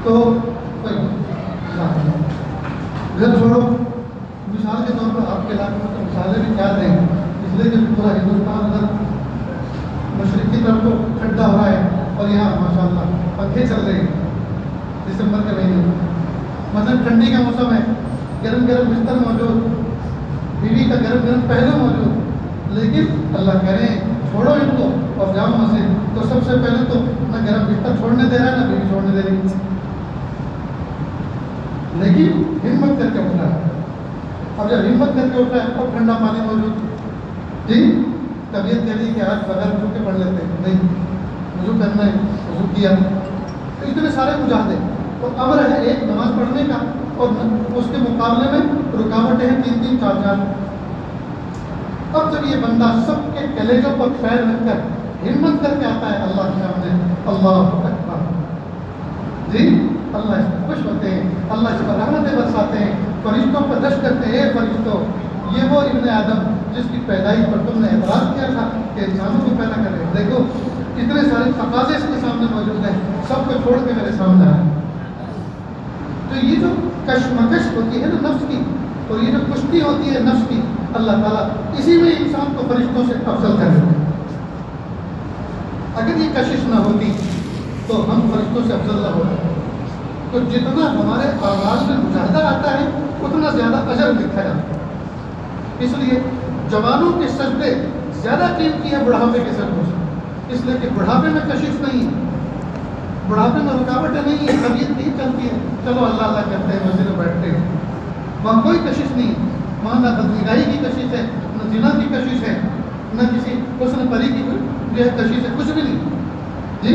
تو گھر چھوڑو، مثال کے طور پر آپ کے علاقے میں تو مثالیں بھی کیا دیں، اس لیے کہ پورا ہندوستان اگر مشرقی طرف کو ٹھنڈا ہو رہا ہے اور یہاں ماشاء اللہ پنکھے چل رہے ہیں دسمبر کے مہینے میں، مطلب ٹھنڈی کا موسم ہے، گرم گرم بستر موجود، بیوی کا گرم گرم پہلو موجود، لیکن اللہ کہہ رہے ہیں چھوڑو ان کو اور جاؤ مسجد۔ تو سب سے پہلے تو نہ گرم بستر چھوڑنے دے رہا ہے، نہ بیوی چھوڑنے دے رہی، لیکن ہمت کر کے اٹھا ہے۔ اب جب ہمت کر کے اٹھا ہے تو ٹھنڈا پانی موجود، جی طبیعت کہہ رہی کہ آج بغیر وضو کے پڑھ لیتے ہیں، نہیں وضو کرنا ہے، وضو کیا، تو اتنے سارے مجاہدے، تو امر ہے ایک نماز پڑھنے کا، اور اس کے مقابلے میں رکاوٹیں ہیں 3 4۔ اب جب یہ بندہ سب کے کلیجوں پر پیر رکھ کر ہمت کر کے آتا ہے اللہ کے سامنے، اللہ اکبر، جی اللہ اس پر خوش ہوتے ہیں، اللہ اس پر رحمتیں برساتے ہیں، فرشتوں پر دش کرتے ہیں، اے فرشتوں یہ وہ ابن آدم جس کی پیدائش پر تم نے اعتراض کیا تھا کہ انسانوں کو پیدا کر رہے، دیکھو اتنے سارے تقاضے اس کے سامنے موجود ہیں، سب کو چھوڑ کے میرے سامنے آئے۔ تو یہ جو کشمکش ہوتی ہے نا نفس کی، اور یہ جو کشتی ہوتی ہے نفس کی، اللہ تعالیٰ اسی میں انسان کو فرشتوں سے افضل کر دیتے ہیں۔ اگر یہ کشش نہ ہوتی تو ہم فرشتوں سے افضل نہ ہوتے، تو جتنا ہمارے آغاز میں مجاہدہ آتا ہے اتنا زیادہ اجر لکھا جاتا ہے۔ اس لیے جوانوں کے سجدے زیادہ قیمتی ہے بڑھاپے کے سجدوں سے، اس لیے کہ بڑھاپے میں کشش نہیں ہے، بڑھاپے میں رکاوٹیں نہیں ہیں، طبیعت نہیں چلتی ہے، چلو اللہ اللہ کرتے ہیں، مسجد میں بیٹھتے ہیں، وہاں کوئی کشش نہیں ہے، وہاں نہ بدنگاہی کی کشش ہے، نہ زنا کی کشش ہے، نہ کسی حسن پری کی جو ہے کشش ہے، کچھ بھی نہیں، جی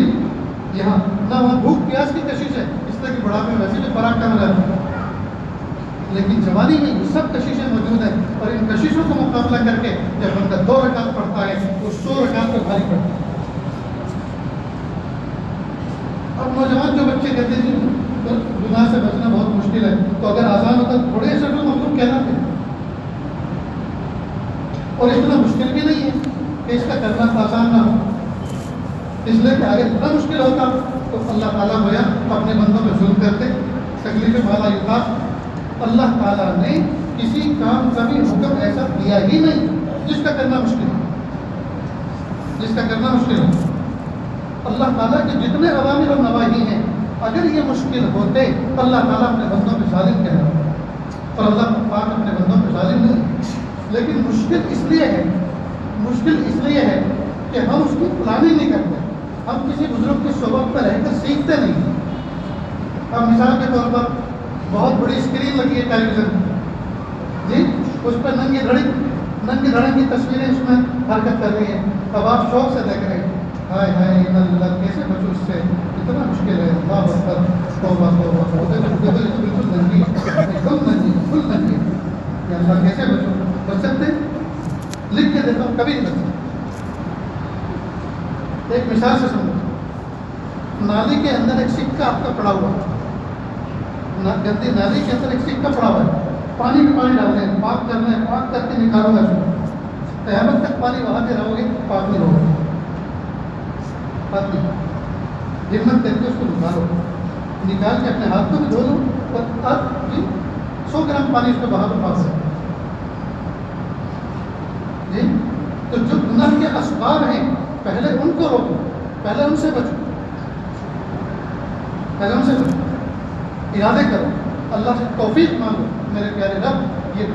یہاں نہ وہاں بھوک پیاس کی کشش ہے، اس لیے کہ بڑھاپے میں ویسے بھی خوراک کم رہتا ہے، لیکن جوانی میں یہ سب کششیں موجود ہیں، اور ان کششوں کو مقابلہ کر کے جب بندہ 2 رکعت پڑھتا ہے وہ 100 رکعت پہ بھاری پڑتا ہے۔ اب نوجوان جو بچے کہتے ہیں جی گناہ سے بچنا بہت مشکل ہے، تو اگر آسان ہوتا تھوڑے سے تو مخلوق کہلاتے ہیں، اور اتنا مشکل بھی نہیں ہے کہ اس کا کرنا آسان نہ ہو، اس لیے کہ اگر اتنا مشکل ہوتا تو اللہ تعالیٰ گویا اپنے بندوں پہ ظلم کرتے، تکلیف والا یہ تھا۔ اللہ تعالیٰ نے کسی کام کا بھی حکم ایسا دیا ہی نہیں جس کا کرنا مشکل ہو، جس کا کرنا مشکل ہو۔ اللہ تعالیٰ کے جتنے اوامر و نواہی ہیں اگر یہ مشکل ہوتے اللہ تعالیٰ اپنے بندوں پہ ظالم کہہ رہا ہے، اور اللہ پاک اپنے بندوں پہ ظالم نہیں، لیکن مشکل اس لیے ہے کہ ہم اس کی پلاننگ نہیں کرتے، ہم کسی بزرگ کی صحبت پر رہ کر سیکھتے نہیں۔ اب مثال کے طور پر بہت بڑی اسکرین لگی ہے ٹیلی ویژن، جی اس پہ ننگی دھڑیں کی تصویریں اس میں حرکت کر رہی ہیں، اب آپ شوق سے دیکھ رہے ہیں، ہائے ہائے اللہ کیسے بچوں اس سے، اتنا مشکل ہے، اللہ اکبر، توبہ توبہ توبہ، بالکل ننگی، ایک دم ننگی، فل ننگی، کہ اللہ کیسے بچوں، بچ سکتے؟ لکھ کے دیتا ہوں کبھی نہیں بچ سکتے۔ ایک مثال سے سمجھو، نالی کے اندر ایک سکہ آپ کا پڑا ہوا ہے، گندی نالی کے اندر ایک سکہ پڑا ہوا ہے، پانی میں پانی ڈال رہے ہیں، پاک کرنا ہے، پاک کر کے نکالو گا، قیامت تک پانی بہاتے رہو گے، پاک نہیں ہوگا، پاک نہیں، ہمت کر کے اس کو نکالو۔ نکال کے اپنے ہاتھ کو بھی دھو لو اور 100 گرام پانی اس کو بہا کر پاس سکتے جی. تو جو گناہ کے اسباب ہیں پہلے ان کو روکو، پہلے ان سے بچو، ارادے کرو، اللہ سے توفیق مانگو. میرے پیارے رب یہ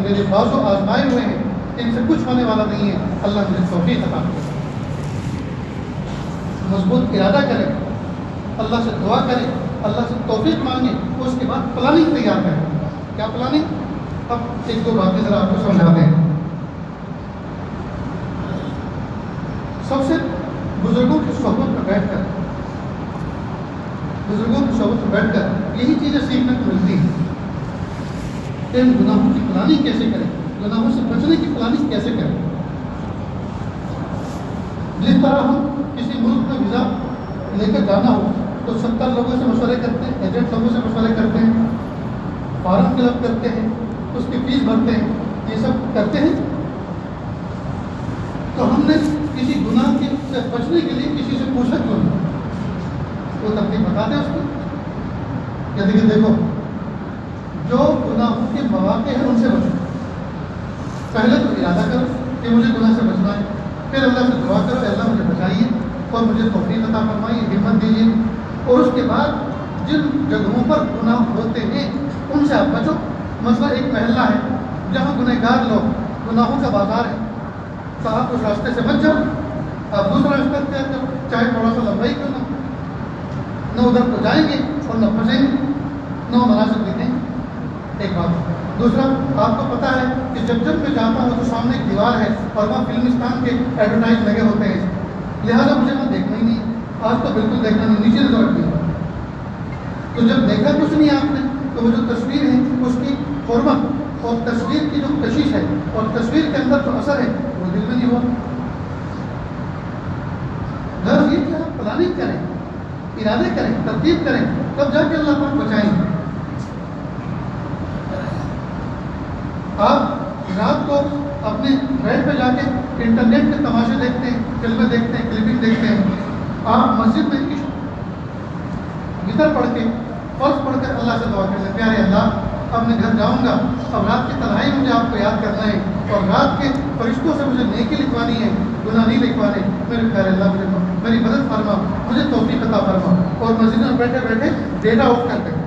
میرے بازو آزمائے ہوئے ہیں، ان سے کچھ ہونے والا نہیں ہے، اللہ مجھے توفیق عطا کرے. مضبوط ارادہ کرے، اللہ سے دعا کرے، اللہ سے توفیق مانگے، اس کے بعد پلاننگ تیار کریں. کیا پلاننگ؟ اب ایک دو باتیں ذرا آپ کو سمجھاتے ہیں. سب سے بزرگوں کی صحبت میں بیٹھ کر یہی چیزیں سیکھنے کو ملتی ہیں کہ ہم گناہوں کی پلاننگ کیسے کریں، گناہوں سے بچنے کی پلاننگ کیسے کریں. جس طرح ہم کسی ملک میں ویزا لے کر جانا ہو تو 70 لوگوں سے مشورے کرتے ہیں، ایجنٹ لوگوں سے مشورے کرتے ہیں، فارم فل اپ کرتے ہیں، اس کی فیس بھرتے ہیں، یہ سب کرتے ہیں. تو ہم نے کسی گناہ سے بچنے کے لیے کسی سے پوچھا کیوں نہیں؟ وہ ترتیب بتا دیں اس کو. کہ دیکھو جو گناہوں کے مواقع ہیں ان سے بچو. پہلے تو ارادہ کرو کہ مجھے گناہ سے بچنا ہے، پھر اللہ سے دعا کرو اللہ مجھے بچائیے اور مجھے توفیق عطا فرمائیے، ہمت دیجیے. اور اس کے بعد جن جگہوں پر گناہ ہوتے ہیں ان سے آپ بچو. مثلا ایک محلہ ہے جہاں گنہگار لوگ، گناہوں کا بازار ہے، تو آپ اس راستے سے بچ جاؤ، آپ دوسرا راستہ اختیار کرو، چاہے تھوڑا سا لمبا ہی کیوں نہ ادھر تو جائیں گے اور نہ پھنسیں گے، نہ مناسب دکھیں گے. ایک بات. دوسرا، آپ کو پتا ہے کہ جب میں جاتا ہوں تو سامنے ایک دیوار ہے اور وہاں فلمستان کے ایڈورٹائز لگے ہوتے ہیں، لہٰذا مجھے وہاں دیکھنا ہی نہیں. آج تو بالکل دیکھنا نہیں، نیچے ریزورٹ نہیں. تو جب دیکھا کچھ نہیں آپ نے تو وہ جو تصویر ہے اس کی حرمت اور تصویر کی جو کشش ہے اور تصویر کے اندر جو اثر ہے وہ دل میں نہیں ہوا. غرض یہ کہ آپ پلاننگ کریں، ارادے کریں، ترتیب کریں، تب جا کے اللہ پاک بچائیں گے. آپ رات کو اپنے بیڈ پہ جا کے انٹرنیٹ کے تماشے دیکھتے ہیں، فلمیں دیکھتے ہیں، کلپنگ دیکھتے ہیں. آپ مسجد میں گدر پڑھ کے فرض پڑھ کر اللہ سے دعا کرتے ہیں، پیارے اللہ اب میں گھر جاؤں گا، اب رات کی تنہائی مجھے آپ کو یاد کرنا ہے اور رات کے فرشتوں سے مجھے نیکی لکھوانی ہے، گناہ نہیں لکھوانے. میرے پیارے اللہ مجھے میری مدد فرما، مجھے توفیق عطا فرما. اور مسجد میں بیٹھے بیٹھے ڈیٹا آف کرتے ہیں،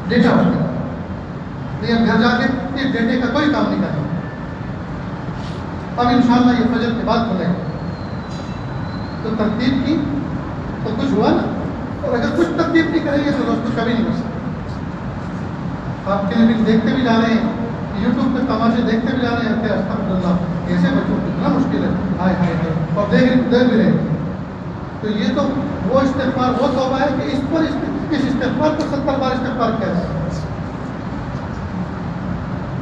ڈیٹا آف کرتے ہیں. گھر جا کے اس ڈیٹے کا کوئی کام نہیں کرتا. اب انشاءاللہ یہ فجر کے بعد کھلے گا. تو ترتیب کی تو کچھ ہوا نا. اور اگر کچھ ترتیب نہیں کریں گے تو دوستوں کبھی نہیں کر سکتے. آپ کلپنگ دیکھتے بھی جا رہے ہیں، یوٹیوب پہ تماشے دیکھتے بھی جا رہے ہیں، استغفراللہ کیسے بچوں کتنا مشکل ہے، ہائے ہائے ہائے، اور دیکھ بھی رہے. تو یہ تو وہ استغفار، وہ توبہ ہے کہ اس استغفار کو 70 بار استغفار کیا ہے.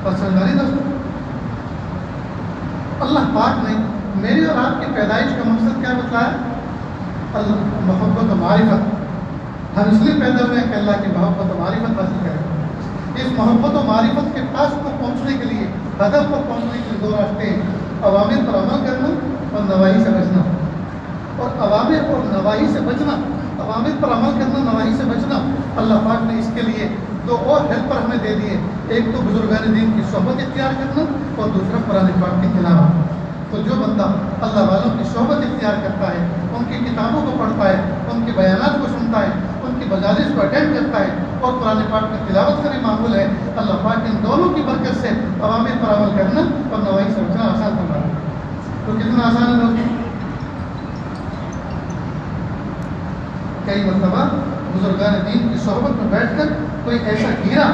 اور سمجھداری دوستوں، اللہ پاک نے میری اور آپ کی پیدائش کا مقصد کیا بتلایا؟ اللہ محبت و معرفت. ہم اس لیے پیدا ہوئے ہیں کہ اللہ کی محبت و معرفت حاصل کریں. اس محبت و معرفت کے پاس پر پہنچنے کے لیے، ہدف پر پہنچنے کے لیے دو راستے ہیں: اوامر پر عمل کرنا اور نواہی سے بچنا. اور اوامر اور نواہی سے بچنا، اوامر پر عمل کرنا، نواہی سے بچنا، اللہ پاک نے اس کے لیے دو اور ہیلپر ہمیں دے دیے. ایک تو بزرگان دین کی صحبت اختیار کرنا اور دوسرا قرآن پاک کی تلاوت. تو جو بندہ اللہ والوں کی صحبت اختیار کرتا ہے، ان کی کتابوں کو پڑھتا ہے، ان کے بیانات کو سنتا ہے، ان کی مجالس کو اٹینڈ کرتا ہے اور قرآن پاک کی تلاوت کا بھی معمول ہے، اللہ پاک ان دونوں کی برکت سے اوامر پر عمل کرنا اور نواہی سے بچنا آسان کرنا ہے. تو کتنا آسان ہے دوستوں؟ کئی مرتبہ بزرگان دین کی صحبت میں بیٹھ کر کوئی ایسا گیرا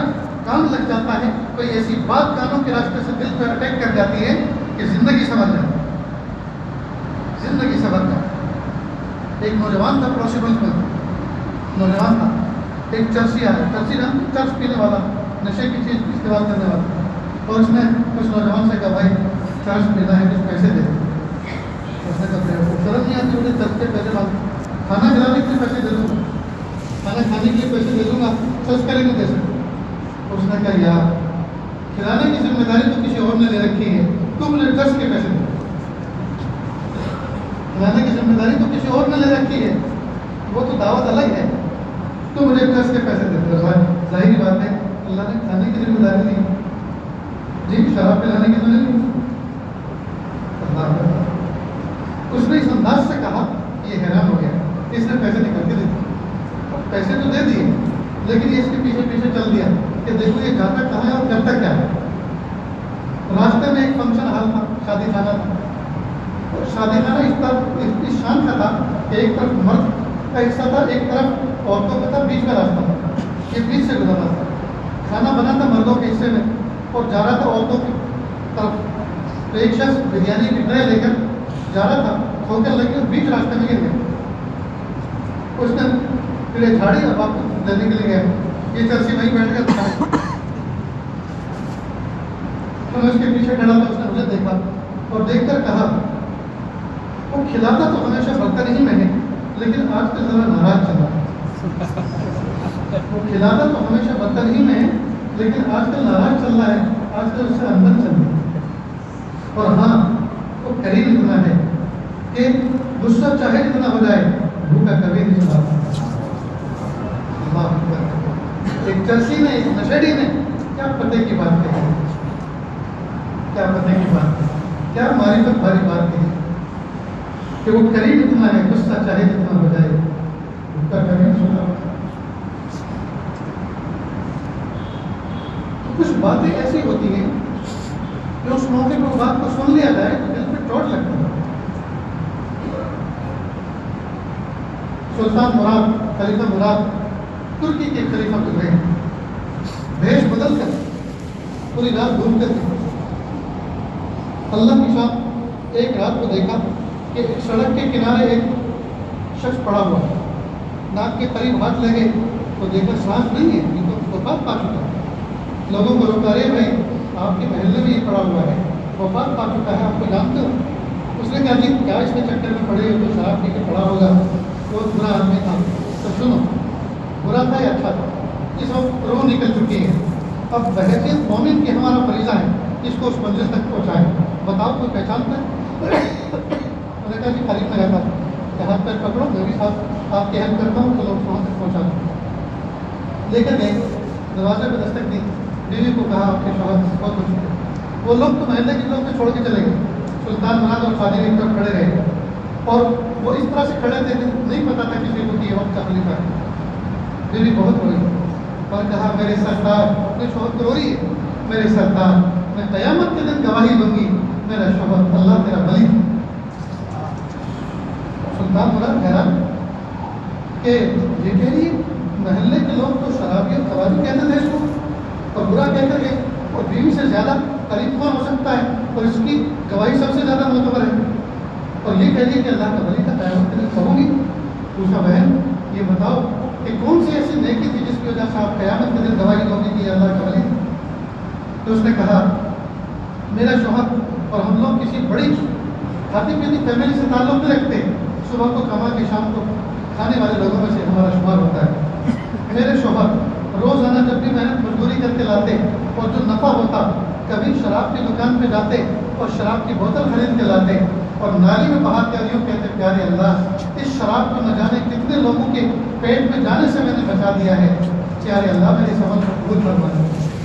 کام لگ جاتا ہے، کوئی ایسی بات کانوں کے راستے سے دل پر اٹیک کر جاتی ہے کہ زندگی سنور جاتی ہے. زندگی سنور جاتی ہے. ایک نوجوان تھا، پڑوسی ملک میں نوجوان تھا، ایک چرسی آیا، چرسی نا چرس پینے والا، نشے کی چیز استعمال کرنے والا. اور اس نے کچھ نوجوان سے کہا بھائی چرس پینا ہے، کچھ پیسے دے. اس نے کہا شرم نہیں آتی مجھے چرس کے پیسے مانگ، کھانا کھلانے کے لیے پیسے دے دوں گا، کھانا کھانے کے لیے پیسے دے دوں گا، چرس کرے نہیں دے سکتا. اس نے کہا یار کھلانے کی ذمہ داری تو کسی اور نے لے رکھی ہے، تم مجھے چرس کے پیسے دو. کھلانے کی ذمہ داری تو کسی اور نے لے رکھی ہے، وہ تو دعوت الگ ہے. تو مجھے قرض کے پیسے دیتے ہو. ظاہری بات ہے اللہ نے کھانے کی ذمہ داری دی, جی شراب پلانے کی ذمہ داری. اس نے اس انداز سے کہا کہ یہ حیران ہو گیا. اس نے پیسے نکال کے دے دیے, پیسے تو دے دیے لیکن یہ اس کے پیچھے پیچھے چل دیا کہ دیکھو یہ جاتا کہاں ہے اور کرتا کیا ہے. راستے میں ایک فنکشن ہال تھا, شادی خانہ تھا. اور شادی خانہ اس شان کا تھا کہ ایک طرف مرد کا حصہ تھا, ایک طرف عورتوں کا تھا, بیچ کا راستہ تھا, یہ بیچ سے گزرنا تھا. کھانا بنا تھا مردوں کے حصے میں اور جا رہا تھا عورتوں کی طرف. تو ایک شخص بریانی کی ٹرے لے کر جا رہا تھا, ٹھوکر لگی اور بیچ راستے میں گر گیا. اس نے پھر یہ جھاڑی اب واپس دینے کے لیے گیا, یہ چرسی وہیں بیٹھ کر تھا. میں اس کے پیچھے کھڑا تھا, اس نے مجھے دیکھا اور دیکھ کر کہا وہ کھلاتا تو ہمیشہ برتن ہی میں ہے لیکن آج کل ذرا ناراض چل رہا ہے. وہ کھلاتا تو ہمیشہ برتن ہی میں ہے لیکن آج کل ناراض چل رہا ہے, آج کل اس سے اندر چل رہا ہے. اور ہاں وہ قریب اتنا ہے کہ غصہ چاہے جتنا ہو جائے بھوکا کبھی نہیں چلاتا. ایک چرسی نے, ایک نشیڑی نے کیا پتے کی بات کہی, کیا پتے کی بات, کیا معرفت بھاری بات کہی کہ وہ قریب اتنا ہے, غصہ چاہے جتنا ہو جائے بھوکا کبھی نہیں چلاتا. کچھ باتیں ایسی ہوتی ہیں کہ اس موقع پر بات کو سن لیا جائے تو دل پہ چوٹ لگتا ہے. سلطان مراد, خلیفہ مراد ترکی کے خلیفہ گزرے, بھیش بدل کر پوری رات گھومتے تھے. اللہ کی شان ایک رات کو دیکھا کہ سڑک کے کنارے ایک شخص پڑا ہوا, ناک کے قریب ہاتھ لگے تو دیکھا سانس نہیں ہے, یہ تو وفات پا چکا ہے. لوگوں کو روکا, رہے بھائی آپ کے محلے میں یہ پڑا ہوا ہے, وفات پا چکا ہے, آپ کو جانتے ہو. اس نے کہا جی کیا اس کے چکر میں پڑے ہو, تو شراب پی کے پڑا ہوگا, بہت برا آدمی تھا. تو سنو, برا تھا یا اچھا تھا, اس وقت روح نکل چکی ہے. اب بحیثیت مومن کی ہمارا فریضہ ہے اس کو اس منزل تک پہنچائے. بتاؤ کوئی پہچانتا ہے؟ انہوں نے کہا جی قریب میں رہتا, کہ ہاتھ پیر پکڑو, میں بھی ساتھ آپ کی ہیلپ کرتا ہوں, چلو وہاں تک پہنچا دوں. لے کر گئے, دروازے پہ دستک دی, بیوی کو کہا آپ کے شوہر بہت خوش ہے. وہ لوگ تو محلے کے لوگ چھوڑ کے چلے گئے. سلطان مراد اور خادم ایک طرف کھڑے رہے اور وہ اس طرح سے کھڑے تھے کہ نہیں پتا تھا کسی کو کہ یہ وقت کا خلیفہ ہے. بیوی بہت روئی اور کہا میرے سردار, اپنے شوہر کو رو رہی ہے, میرے سردار میں قیامت کے دن گواہی دوں گی میرا شوہر اللہ تیرا ولی. سلطان مراد حیران کہ یہ کہہ رہی محلے کے لوگ تو شرابی اور خوابی کہتے تھے اس کو اور برا کہہ کر گئے, اور بیوی سے زیادہ قریب کون ہو سکتا ہے اور اس کی گواہی سب سے زیادہ معتبر ہے, اور یہ کہہ رہی ہے کہ اللہ کا ولی کا قیامت کے دن کہوں گی. پوچھا بہن یہ بتاؤ کہ کون سی ایسی نیکی تھی جس کی وجہ سے آپ قیامت کے دن گواہی دو گی کہ اللہ کا ولی. تو اس نے کہا میرا شوہر اور ہم لوگ کسی بڑی کھاتی پیتی فیملی سے تعلق نہیں رکھتے, صبح کو کما کے شام کو کھانے والے لوگوں میں سے ہمارا شمار ہوتا ہے. میرے شوہر روزانہ جب بھی محنت مزدوری کر کے لاتے اور جو نفع ہوتا کبھی شراب کی دکان پہ جاتے اور شراب کی بوتل خرید کے لاتے اور نالی میں بہا کے یوں کہتے پیارے اللہ اس شراب کو نہ جانے کتنے لوگوں کے پیٹ میں جانے سے میں نے بچا دیا ہے, پیارے اللہ میرے سبب کو قبول فرما.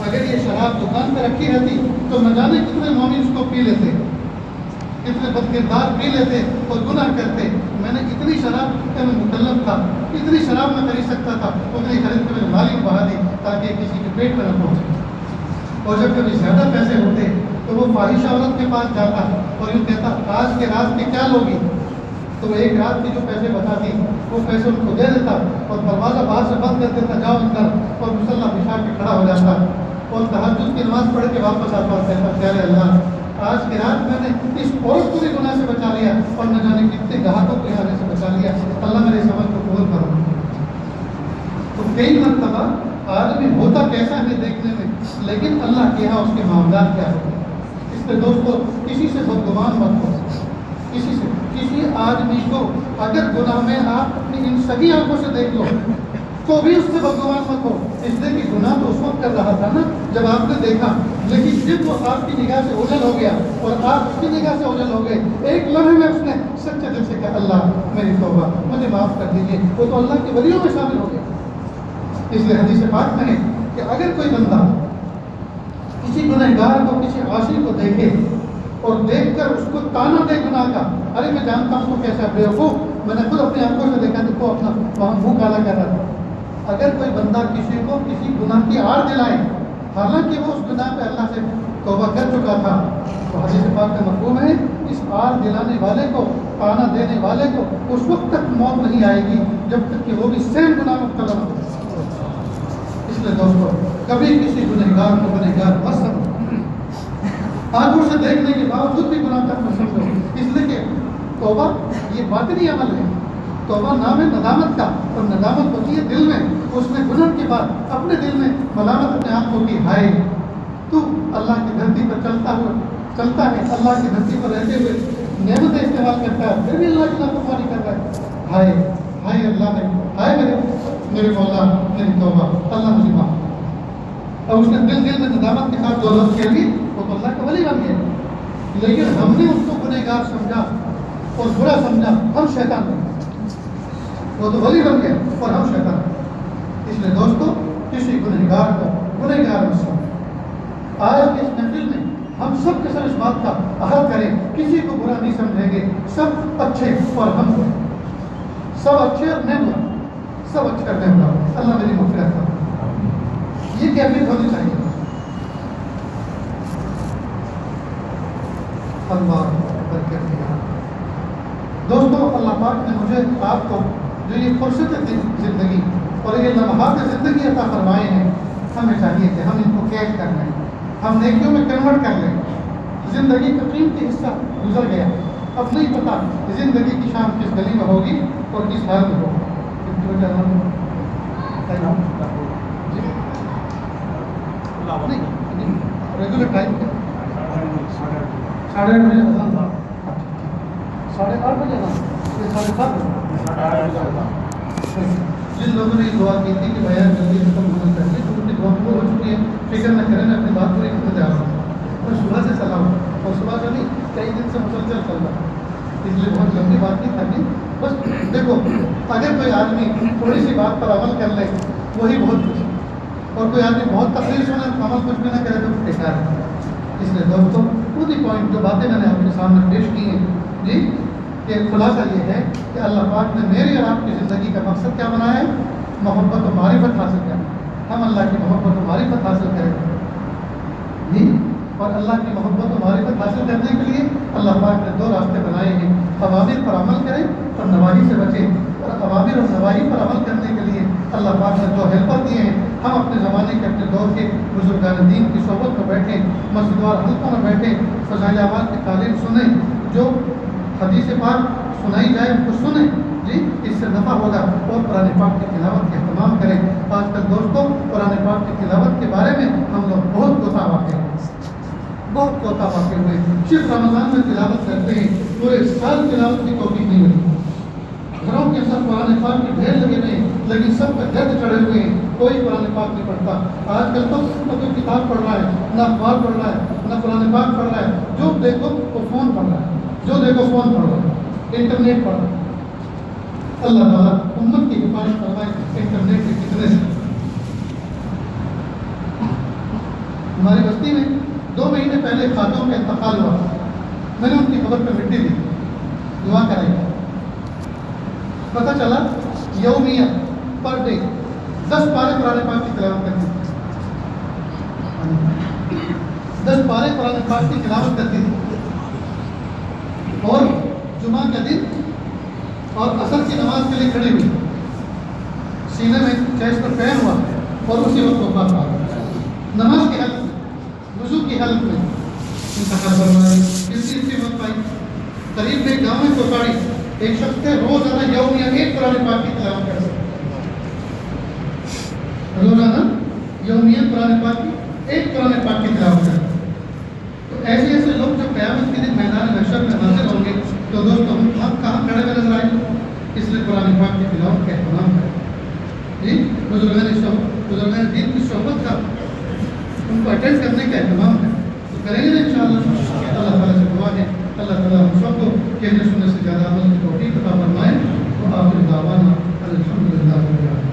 اگر یہ شراب دکان پہ رکھی رہتی تو نہ جانے کتنے مومن اس کو پی لیتے, کتنے بدکردار پی لیتے اور گناہ کرتے. میں نے اتنی شراب کا میں مکلف تھا, اتنی شراب میں خرید سکتا تھا, اتنی خرید کے میں نے نالی میں بہا دی تاکہ کسی کے پیٹ میں نہ پہنچے. اور جب کبھی زیادہ پیسے ہوتے تو وہ فاحشہ عورت کے پاس جاتا اور یوں کہتا آج کے رات کے کیا لوگی, تو وہ ایک رات کے جو پیسے بچاتی وہ پیسے ان کو دے دیتا اور دروازہ باہر سے بند کر دیتا, جاؤ اندر, اور مصلح بچھا کے کھڑا ہو جاتا اور تہجد کی نماز پڑھ کے واپس آتا اور کہتا پیارے اللہ آج کی رات میں نے اس عورت کو بھی گناہ سے بچا لیا اور نہ جانے کتنے گاہکوں کو آنے سے بچا لیا, اللہ میرے سبب کو قبول کرو. تو کئی مرتبہ آدمی ہوتا کیسا ہے دیکھنے میں, لیکن اللہ کے یہاں اس کے معاملات کیا ہوتے ہیں. اس لیے دوستو کسی سے بدگمان مت ہو, کسی سے, کسی آدمی کو اگر گناہ میں آپ اپنی ان سبھی آنکھوں سے دیکھ لو تو بھی اس سے بدگمان مت ہو, اس لیے کہ گناہ تو اس وقت کر رہا تھا نا جب آپ نے دیکھا, لیکن جب وہ آپ کی نگاہ سے اوجھل ہو گیا اور آپ اس کی نگاہ سے اوجھل ہو گئے, ایک لمحے میں اس نے سچے دل سے کہا اللہ میری توبہ مجھے معاف کر دیجیے, وہ تو اللہ کے ولیوں میں شامل ہو گیا. اس لیے حدیث پاک میں ہے کہ اگر کوئی بندہ کسی گنہگار کو کسی عاشق کو دیکھے اور دیکھ کر اس کو تانا دے گناہ کا، ارے میں جانتا ہوں تو کیسا بیوقوف، میں نے خود اپنی آنکھوں سے دیکھا تو کو اپنا وہاں منہ کالا کر رہا تھا۔ اگر کوئی بندہ کسی کو کسی گناہ کی آڑ دلائے حالانکہ وہ اس گناہ پہ اللہ سے توبہ کر چکا تھا، تو حدیث پاک کا مفہوم ہے اس آڑ دلانے والے کو، تانا دینے والے کو اس وقت تک موت نہیں آئے گی جب تک کہ وہ بھی سیم گناہ مبتلا نہ ہو۔ اس لیے دوستو کبھی کسی گنہگار کو گنہگار مت سمجھو، آنکھوں سے دیکھنے کے باوجود بھی گناہ کا مت سمجھو، اس لیے کہ توبہ یہ باطنی عمل ہے، توبہ نام ہے ندامت کا، اور ندامت ہوتی ہے دل میں۔ اس نے گناہ کے بعد اپنے دل میں ملامت اپنے آپ کو کی، ہائے تو اللہ کی دھرتی پر چلتا ہے، اللہ کی دھرتی پر رہتے ہوئے نعمتیں استعمال کرتا ہے، پھر بھی اللہ کی نافرمانی کر رہا ہے، ہائے ہائے اللہ نے، ہائے میرے مولا میری توبہ، اللہ مجھے معاف۔ اب اس نے دل میں ندامت کے ساتھ جو لفظ کہہ لی وہ تو اللہ کا ولی بن گیا، لیکن ہم نے اس کو گنہگار سمجھا اور برا سمجھا، ہم شیطان بن گئے، وہ تو ولی بن گیا اور ہم شیطان بن گئے۔ اس لیے دوستو کسی گنہگار کو گنہگار مت سمجھو۔ آج کے اس محفل میں ہم سب کے ساتھ اس بات کا عہد کریں، کسی کو برا نہیں سمجھیں گے، سب اچھے اور ہم برے، سب اچھے اور میں برا، سب اچھے اور میں برا، اللہ میری مغفرت کرے، یہ کیفیت ہونی چاہیے۔ اللہ برکت دیا۔ دوستو اللہ پاک نے مجھے آپ کو جو یہ فرصت زندگی اور یہ لمحات زندگی عطا فرمائے ہیں، ہمیں چاہیے کہ ہم ان کو کیش کر لیں، ہم نیکیوں میں کنورٹ کر لیں۔ زندگی کا قیمتی حصہ گزر گیا، اب نہیں پتا کہ زندگی کی شام کس گلی میں ہوگی اور کس حال میں ہوگی۔ ریگولر ٹائم 8:30 بجے اذان تھا، 8:30 بجے اذان، 7:30 جن لوگوں نے دعا کی تھی کہ بیان جلدی ختم ہونا چاہیے تو ان کی دعا پور ہو چکی ہے، فکر نہ کریں، میں اپنی بات پوری کرنے جا رہا ہوں۔ اور صبح سے چلا ہوں، اور صبح سے نہیں کئی دن سے مسلسل چل رہا ہے، اس لیے بہت لمبی بات نہیں کرنی۔ بس دیکھو اگر کوئی آدمی تھوڑی سی بات پر عمل کر لے وہی بہت کچھ، اور کوئی آدمی بہت تقریر سنے عمل کچھ بھی نہ کرے تو بیکار ہے۔ اس لیے دوستوں خود ہی پوائنٹ جو باتیں میں نے آپ کے سامنے پیش کی ہیں جی، کہ خلاصہ یہ ہے کہ اللہ پاک نے میری اور آپ کی زندگی کا مقصد کیا بنایا ہے؟ محبت و معرفت حاصل کرنا، ہم اللہ کی محبت و معرفت حاصل کریں جی، اور اللہ کی محبت و معرفت حاصل کرنے کے لیے اللہ پاک نے 2 راستے بنائے ہیں، اوامر پر عمل کریں اور نواہی سے بچیں۔ اور اوامر اور نواہی پر عمل کرنے کے لیے اللہ پاک نے 2 ہیلپر دیے ہیں۔ ہم اپنے زمانے کے اپنے دور کے بزرگان دین کی صحبت میں بیٹھیں، مسجد وار حلقوں میں بیٹھیں، فضائل اعمال کی تعلیم سنیں، جو حدیث پاک سنائی جائے ان کو سنیں جی، اس سے نفع ہوگا، اور قرآن پاک کی تلاوت کا اہتمام کریں۔ آج کل دوستوں قرآن پاک کی تلاوت کے بارے میں ہم لوگ بہت کوتا واقع ہیں، بہت کوتا واقع ہوئے، صرف رمضان میں تلاوت کرتے ہیں، پورے سال تلاوت کی توفیق نہیں ملی۔ گھروں کے اندر قرآن پاک کے ڈھیر لگے ہوئے ہیں، لیکن سب پہ گرد چڑھے ہوئے ہیں، کوئی قرآن پاک نہیں پڑھتا۔ آج کل تو کوئی کتاب پڑھ رہا ہے، نہ اخبار پڑھ رہا ہے، نہ قرآن پاک پڑھ رہا ہے، جو دیکھو وہ فون پڑھ رہا ہے، جو دیکھو فون پڑھ رہا ہے، انٹرنیٹ پڑھ رہا ہے۔ اللہ تعالیٰ امت کی حفاظت فرمائے انٹرنیٹ کے کتنے سے۔ ہماری بستی میں 2 مہینے پہلے خاتون کا انتقال ہوا، میں نے ان کی قبر پہ مٹی دی، دعا کرائی، پتہ چلا یومیہ پر ڈے 10 پارے قرآن پاک کی تلاوت کرتی تھی، 10 پارے قرآن پاک کی تلاوت کرتی تھی، اور جمعہ کا دن اور عصر کی نماز کے لیے کھڑی ہوئی، سینے میں چیسٹ پر پین ہوا اور اسی وقت وفات پا گئی، نماز کی حالت میں، وضو کی حالت میں انتقال فرمائی، اسی وقت پائی۔ قریب میں گاؤں میں کوپاڑی ایک شخص کے روزانہ یومیہ 1 قرآن پاک کی تلاوت کر سکتے، روزانہ یومیہ قرآن پاک کی 1 قرآن پاک کی تلاوت کر سکتے۔ تو ایسے لوگ جو قیامت کے دن میدان محشر میں حاضر ہوں گے تو دوستوں ہم کہاں کھڑے ہوئے نظر آئیں گے؟ اس لیے قرآن پاک کی تلاوت کا اہتمام کریں جی، بزرگان دین کی صحبت کا، ان کو اٹینڈ کرنے کا اہتمام کریں، تو کریں گے نا انشاءاللہ۔ اللہ تعالیٰ سے دعا ہے اللہ تعالیٰ ہم سب کو کہنے سننے سے زیادہ عمل کی توفیق عطا فرمائے۔ تو آخر دعوانا الحمدللہ رب العالمین۔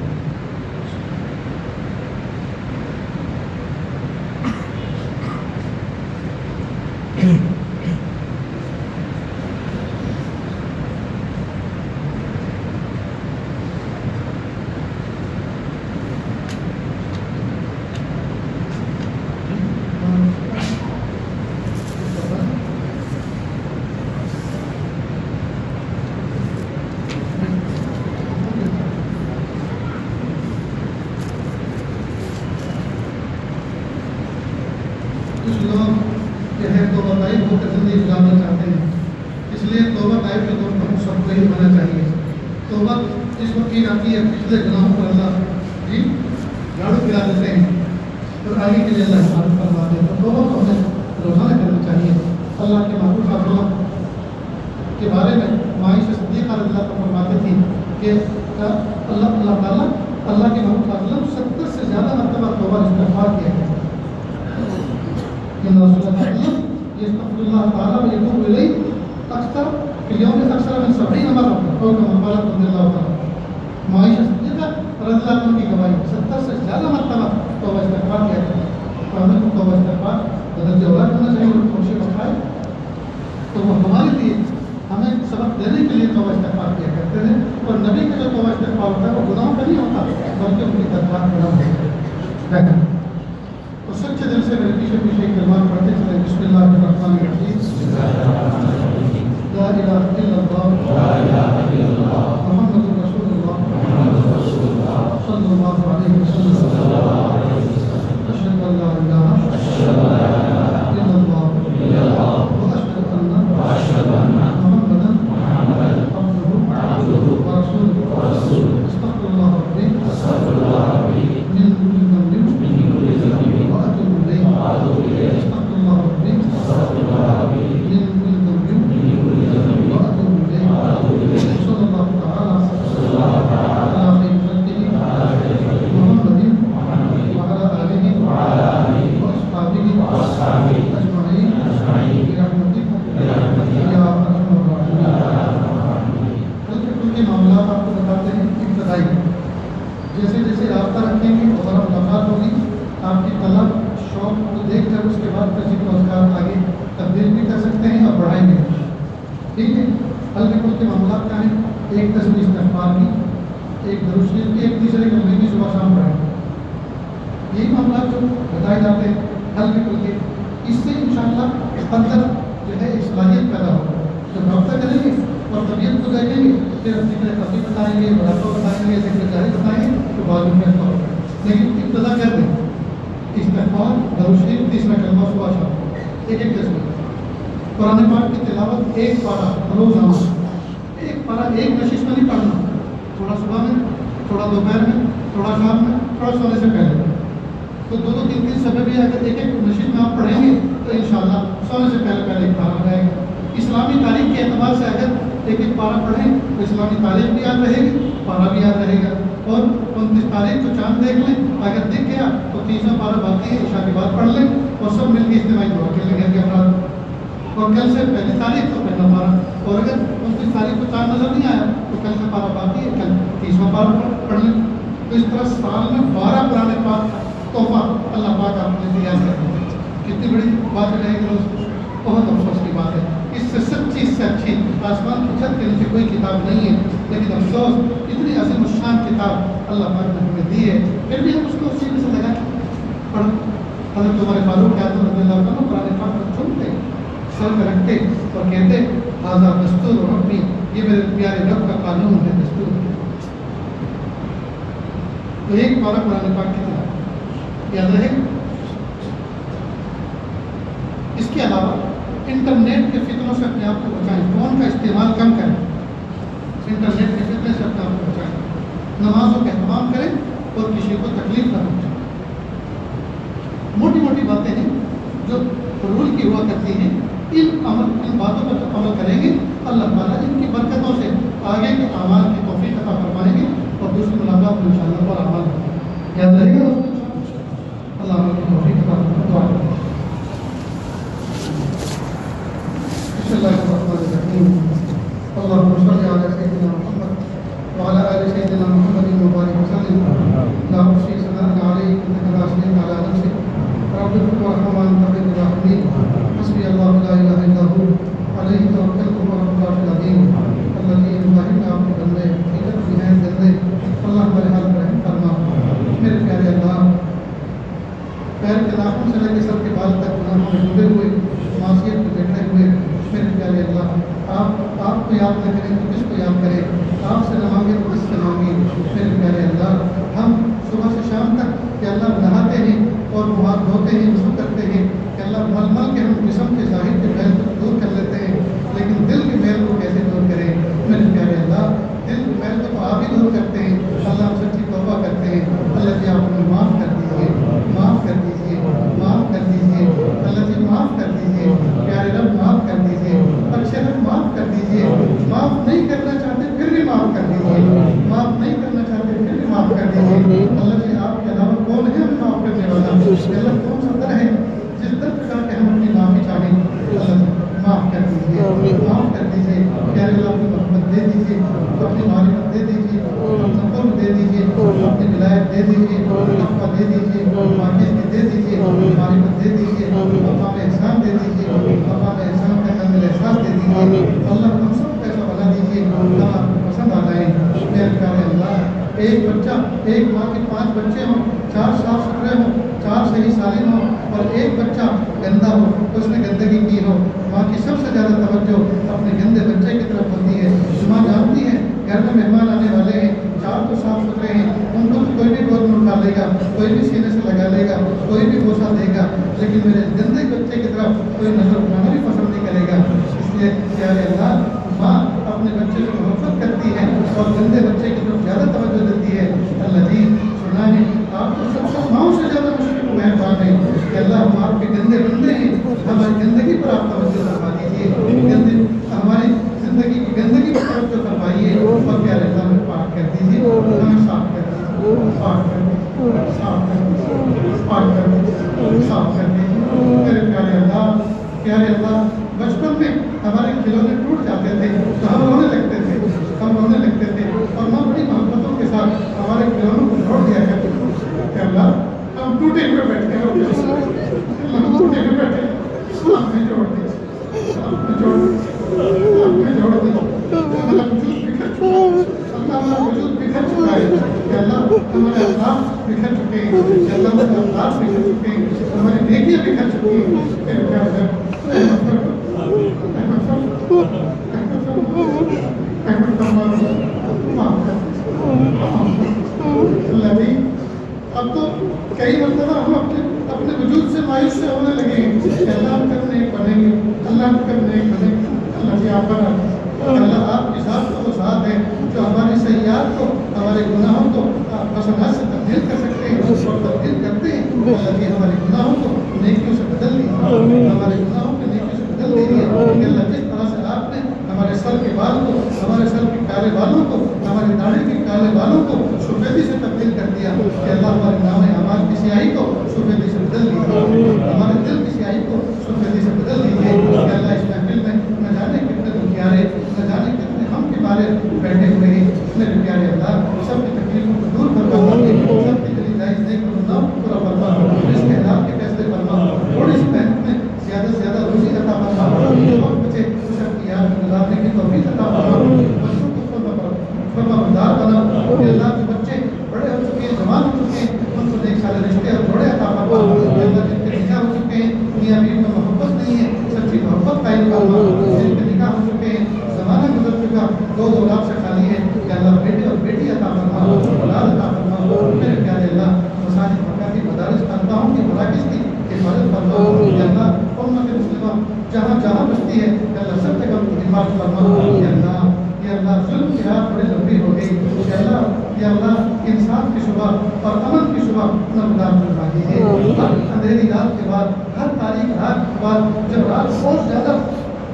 شریف لانا چاہتے ہیں. اس لیے توبہ طائب کے طور پر ہم سب کو ہی ہونا چاہیے. توبہ اس وقت کی جاتی ہے پچھلے گناہوں پر اللہ جی جھاڑو گرا دیتے ہیں اور آگے کے لیے اللہ حفاظت فرماتے ہیں. تو توبہ کو ہمیں روزانہ کرنا چاہیے. اللہ کے محبوب صلی اللہ علیہ وسلم کے بارے میں معائشہ صدیقہ رضی اللہ عنہا فرماتے تھی کہ اللہ تعالیٰ اللہ کے محبوب صلی اللہ علیہ وسلم 70 سے زیادہ مرتبہ توبہ استغفار کیا ہے. ان رسول اللہ صلی اللہ علیہ وسلم یستغفر اللہ تعالیٰ ویتوب الیہ اکثر فی الیوم اکثر من 70 مرہ اور کما قال رضی اللہ عنہ. معائشہ صدیقہ رضی اللہ عنہ کی گواہی 70 سے زیادہ مرتبہ توبہ استغفار کیا ہے. تو ہمیں کو توبہ استغفار بدل اولاد ہونا چاہیے اور کوشش اٹھائے تو وہ ہمارے لیے ہمیں سبق دینے کے لیے توبہ استغفار کیا کرتے ہیں. اور نبی کا جو توبہ استغفار ہوتا ہے وہ گناہوں کا نہیں ہوتا بلکہ ان کی درخواست گناہ ہوتا ہے. تو سچے دل سے میرے پیچھے پیچھے کلمات پڑھتے چلے. بسم اللہ الرحمن الرحیم. لا الہ الا اللہ محمد رسول اللہ صلی اللہ علیہ وسلم. اشہد ان لا الہ الا اللہ واشہد ان محمدا عبدہ ورسولہ. استغفر اللہ ربی من كل ذنب واتوب الیہ. استغفر اللہ ربی من كل ذنب واتوب الیہ. صلی اللہ تعالی علی خیر خلقہ محمد وعلی آلہ واصحابہ اجمعین برحمتک یا ارحم الراحمین. کل کے معاملات آپ کو بتاتے ہیں ابتدائی. جیسے جیسے رابطہ رکھیں گے اور ملاقات ہوگی آپ کی طلب شوق کو دیکھ کر اس کے بعد کسی کو اذکار آگے تبدیل بھی کر سکتے ہیں اور بڑھائیں گے. ٹھیک ہے. ہلکے پھلکے معاملات کیا ہیں؟ ایک تسبیح استغفار کی, ایک درود شریف کی, ایک تیسرے کمرے کی صبح شام پڑھیں. یہی معاملات جو بتائے جاتے ہیں ہلکے پھلکے, اس سے انشاءاللہ اندر جو ہے صلاحیت پیدا ہوگا. جب رابطہ کریں گے اور طبیعت کو دیکھیں گے پھر ذکر خفی بتائیں گے, مراقبہ بتائیں گے, ذکر جاری بتائیں گے تو بعد میں فیصلہ ہوگا. لیکن ابتدا کر دیں استغفار, درود شریف, تیسرا کلمہ صبح شام, ایک ایک تسبیح. قرآن پاک کی تلاوت ایک پارہ روزانہ, ایک پارہ ایک نشست میں نہیں پڑھنا. تھوڑا صبح میں, تھوڑا دوپہر میں, تھوڑا شام میں, تھوڑا سونے سے پہلے. تو دو دو تین تین صفحے بھی اگر ایک ایک نشست میں آپ پڑھیں گے تو انشاءاللہ سونے سے پہلے پہلے ایک پارہ رہے گا. اسلامی تاریخ کے اعتبار سے اگر ایک ایک پارہ پڑھیں تو اسلامی تاریخ بھی یاد رہے گی, پارہ بھی یاد رہے گا. اور 29 تاریخ کو چاند دیکھ لیں, اگر دکھ گیا تو تیسرا پارہ باقی ہے, عشاء کے بعد پڑھ لیں اور سب مل کے اجتماعی دعا کر لیں گے کہ افراد. اور کل سے پہلی تاریخ کو پہلا پارہ, اور اگر 29 تاریخ کو چاند نظر نہیں آیا تو کل کا پارہ باقی ہے, کل تیسرا پارہ پڑھ لیں. تو اس طرح سال میں 12 قرآن پاک تحفہ اللہ پاک آپ نے تیار کر دیا. کتنی بڑی بات رہے گی دوست, بہت افسوس کی بات ہے. اس سے سچی سے اچھی آسمان کی چھت کے نیچے کوئی کتاب نہیں ہے, لیکن افسوس اتنی عظیم الشان کتاب اللہ پاک نے ہمیں دی ہے, پھر بھی ہم اس کو اسی میں سے لگا پڑھ. حضرت عمر فاروق اعظم رضی اللہ عنہ قرآن پاک کو چنتے, سر پہ رکھتے اور کہتے ھذا دستور ربی, یہ میرے پیارے رب کا قانون ہے, دستور ہے. تو ایک پارہ قرآن پاک کی تلاوت یاد رہے. اس کے علاوہ انٹرنیٹ کے فتنوں سے اپنے آپ کو بچائیں, فون کا استعمال کم کریں, انٹرنیٹ کے فتنے سے اپنے آپ کو بچائیں. نمازوں کا اہتمام کریں اور کسی کو تکلیف نہ پہنچائیں. موٹی موٹی باتیں ہیں جو رول کی ہوا کرتی ہیں, ان باتوں پر عمل کریں گے اللہ تعالیٰ ان کی برکتوں سے آگے کے اعمال کی توفیق عطا فرمائیں گے اور دوسری ملاقات میں انشاءاللہ پر عمل ہوگا. یاد رہے گا اللہ کی توفیق عطا فرمائے. بسم اللہ الرحمن الرحیم. اللهم صل على سيدنا محمد وعلى آل سيدنا محمد وبارك وسلم. لا أحصي ثناء عليك إنك لا أثنيت على نفسك رب اغفر وارحم وأنت خير الراحمين. حسبي الله لا إله إلا هو عليه توكلت وهو رب العرش العظيم. الذي يظاهرنا آپ کے بندے حقیقت کی ہیں زندے, اللہ ہمارے حال پر رحم فرما. میرے پیارے اللہ, پیر کے ناخن سے لے کے سر کے بال تک گناہوں میں ڈوبے ہوئے, معصیت میں بکھرے ہوئے میرے پیارے اللہ, آپ کو یاد نہ کریں تو کس کو یاد کریں, آپ سے نہ مانگے تو کس سے مانگے. میرے پیارے اللہ, ہم صبح سے شام تک کہ اللہ نہاتے ہیں اور ہاتھ دھوتے ہیں, وضو کرتے ہیں کہ اللہ مل مل کے ہم جسم کے ظاہر کے پہل دور کر اللہ کون سا در ہے جس در پہ جا کے ہم اپنی معافی چاہیں اللہ معاف کر دیجیے معاف کر دیجیے پیارے اللہ کی محبت دے دیجیے اپنی معرفت دے دیجیے اپنا قرب دے دیجیے اپنی ولایت دے دیجیے تقویٰ دے دیجیے پاکیزگی دے دیجیے معرفت دے دیجیے مقام احسان دے دیجیے مقام احسان کا کامل احساس دے دیجیے اللہ ہم سب کو ایسا بنا دیجیے اللہ آپ کو پسند آ جائیں میرے پیارے اللہ ایک بچہ ایک ماں کے 5 بچے ہوں 4 صاف ستھرے ہوں 4 صحیح سالم ہوں اور ایک بچہ گندا ہو اس نے گندگی کی ہو ماں کی سب سے زیادہ توجہ اپنے گندے بچے کی طرف ہوتی ہے ماں جانتی ہے گھر میں مہمان آنے والے ہیں 4 تو صاف ستھرے ہیں ان کو تو کوئی بھی گود میں اٹھا لے گا کوئی بھی سینے سے لگا لے گا کوئی بھی بوسہ دے گا لیکن میرے گندے بچے کی طرف کوئی نظر اٹھانا بھی پسند نہیں کرے گا اس لیے پیارے اللہ ماں اپنے بچے سے محبت کرتی ہے اور گندے بچے کی طرف زیادہ توجہ دیتی ہے اللہ جی سنا ہے آپ کو سب ماؤں سے زیادہ مشکل مہربان ہے کہ اللہ ہم آپ کے گندے بندے ہیں ہماری زندگی پر آپ توجہ فرما دیجیے ہماری زندگی کی گندگی پر توجہ فرمائیے اور پیارے اللہ میں پاک کر دیجیے ہمیں صاف کر دیجیے پاک کر دیجیے صاف کر دیجیے پاک کر دیجیے صاف کر دیجیے میرے پیارے اللہ بچپن میں ہمارے کھلونے ٹوٹ جاتے تھے تو ہم رونے لگتے تھے اور ہم اپنی محبتوں کے ساتھ ہمارے کھلونوں کو چھوڑ دیا کرتے تھے کہ اللہ ہم ٹوٹے ہوئے بیٹھے ہم ٹوٹے ہوئے بیٹھے آپ نے جوڑ دی ہمارا وجود بکھر چکا ہے کہ اللہ ہمارے اخلاق بکھر چکے ہیں کہ اللہ ہمارے اخلاق بکھر چکے ہیں ہماری نیکیاں بکھر چکی ہیں اللہ جی اب تو کئی مرتبہ ہم اپنے وجود سے مایوس سے ہونے لگے ہیں کہ اللہ ہم کب نیک بنیں گے اللہ جی آپ بنا اللہ آپ کی ذات تو وہ ذات ہے جو ہماری سیئات کو ہمارے گناہوں کو حسنات سے تبدیل کر سکتے ہیں اور تبدیل کرتے ہیں اللہ جی ہمارے گناہوں کو نیکیوں سے بدل دیجیے ہمارے گناہوں کو نیکیوں سے بدل دیجیے اللہ جس طرح سے آپ نے ہمارے سر کے بال کو ہمارے سر کے کالے بالوں کو ہماری داڑھی کے کالے بالوں کو سفیدی سے تبدیل کر دیا کہ اللہ ہمارے نام اعمال کی سیاہی کو سفیدی سے بدل دیجیے ہمارے دل کی سیاہی کو سفیدی سے بدل دیجیے کہ اللہ اس محفل میں نہ جانے کتنے دکھیارے نہ جانے کتنے ہم کے بارے بیٹھے ہوئے ہیں میرے پیارے اللہ سب کی تکلیفوں کو دور فرما سب کی دلی جائز دیکھ کر نام پورا فرما اس کے حالات کے فیصلے فرما تھوڑی سی محنت میں زیادہ سے زیادہ روزی عطا فرما اور بچے سب کی یاد گزارنے کی توفیق عطا فرما بچوں کو فرما بردار بنا کہ اللہ کے بچے بڑے ہو چکے ہیں جوان ہو چکے ہیں ان کو ایک سارے رشتے اور جوڑے عطا فرما اللہ جن کے نکاح ہو چکے ہیں میاں بیوی میں محبت نہیں ہے سچی محبت قائم فرما جن کے نکاح ہو چکے ہیں زمانہ گزر چکا 2 اولاد سے خالی ہے کہ اللہ بیٹے اور بیٹی عطا فرما اولاد عطا فرما میرے پیارے اللہ مساجد مکاتب مدارس خانقاہوں کی مراکز کی حفاظت فرما کہ اللہ امت مسلمہ جہاں جہاں بستی ہے کہ اللہ سب تک ہم کو حفاظت فرما کہ اللہ ظلم کی رات بڑی لمبی ہو گئی کہ اللہ انصاف کی صبح اور امن کی صبح نمودار فرما دیجیے ہر اندھیری رات کے بعد ہر تاریخ رات کے بعد جب رات بہت زیادہ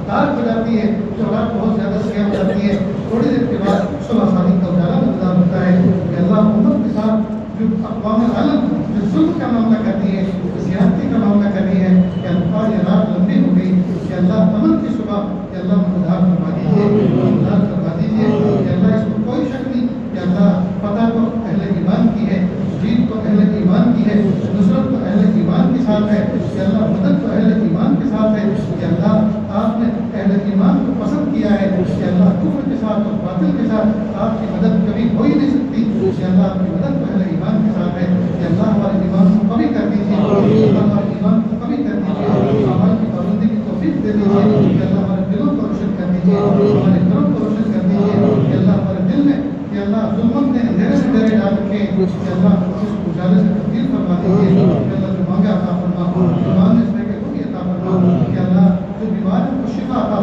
دار ہو جاتی ہے جب رات بہت زیادہ سیاہ ہو جاتی ہے تھوڑی دیر کے بعد صبح صادق کا اجالا نمودار ہوتا ہے کہ اللہ امت کے ساتھ جو اقوام عالم جو ظلم کا معاملہ کرتی ہے زیادتی کا معاملہ کرتی ہے کہ اللہ یہ رات لمبی ہو گئی کہ اللہ امن کی صبح کہ اللہ نمودار فرما دیجیے کہ اللہ اس کو کوئی شک نہیں کہ اللہ فتح تو اہل ایمان کی ہے جیت تو اہل ایمان کی ہے نصرت تو اہل ایمان کے ساتھ ہے کہ اللہ مدد تو اہل ایمان کے ساتھ ہے کہ اللہ آپ نے اہل ایمان کو پسند کیا ہے کہ اللہ کفر کے ساتھ اور باطل کے ساتھ آپ کی مدد کبھی ہو ہی نہیں سکتی کہ اللہ آپ کی مدد تو اہل ایمان کے ساتھ ہے کہ اللہ ہمارے ایمان کو کمی کر دیجیے اللہ ہمارے ایمان کو کمی کر دیجیے ہمارے کی پابندی کی توفیق دے دیجیے کہ اللہ ہمارے دلوں کو روشن کر دیجیے ہمارے گھروں کو روشن کر دیجیے کہ اللہ ہمارے دل میں کہ اللہ ظلم نے اندھیرے سے ڈرے ڈال رکھے کہ اللہ اس کو اجالے سے تبدیل فرما دیجیے کہ اللہ جو مانگا عطا فرما ایمان اس میں کہ وہ بھی عطا فرما کہ اللہ جو بیمار کو شفا عطا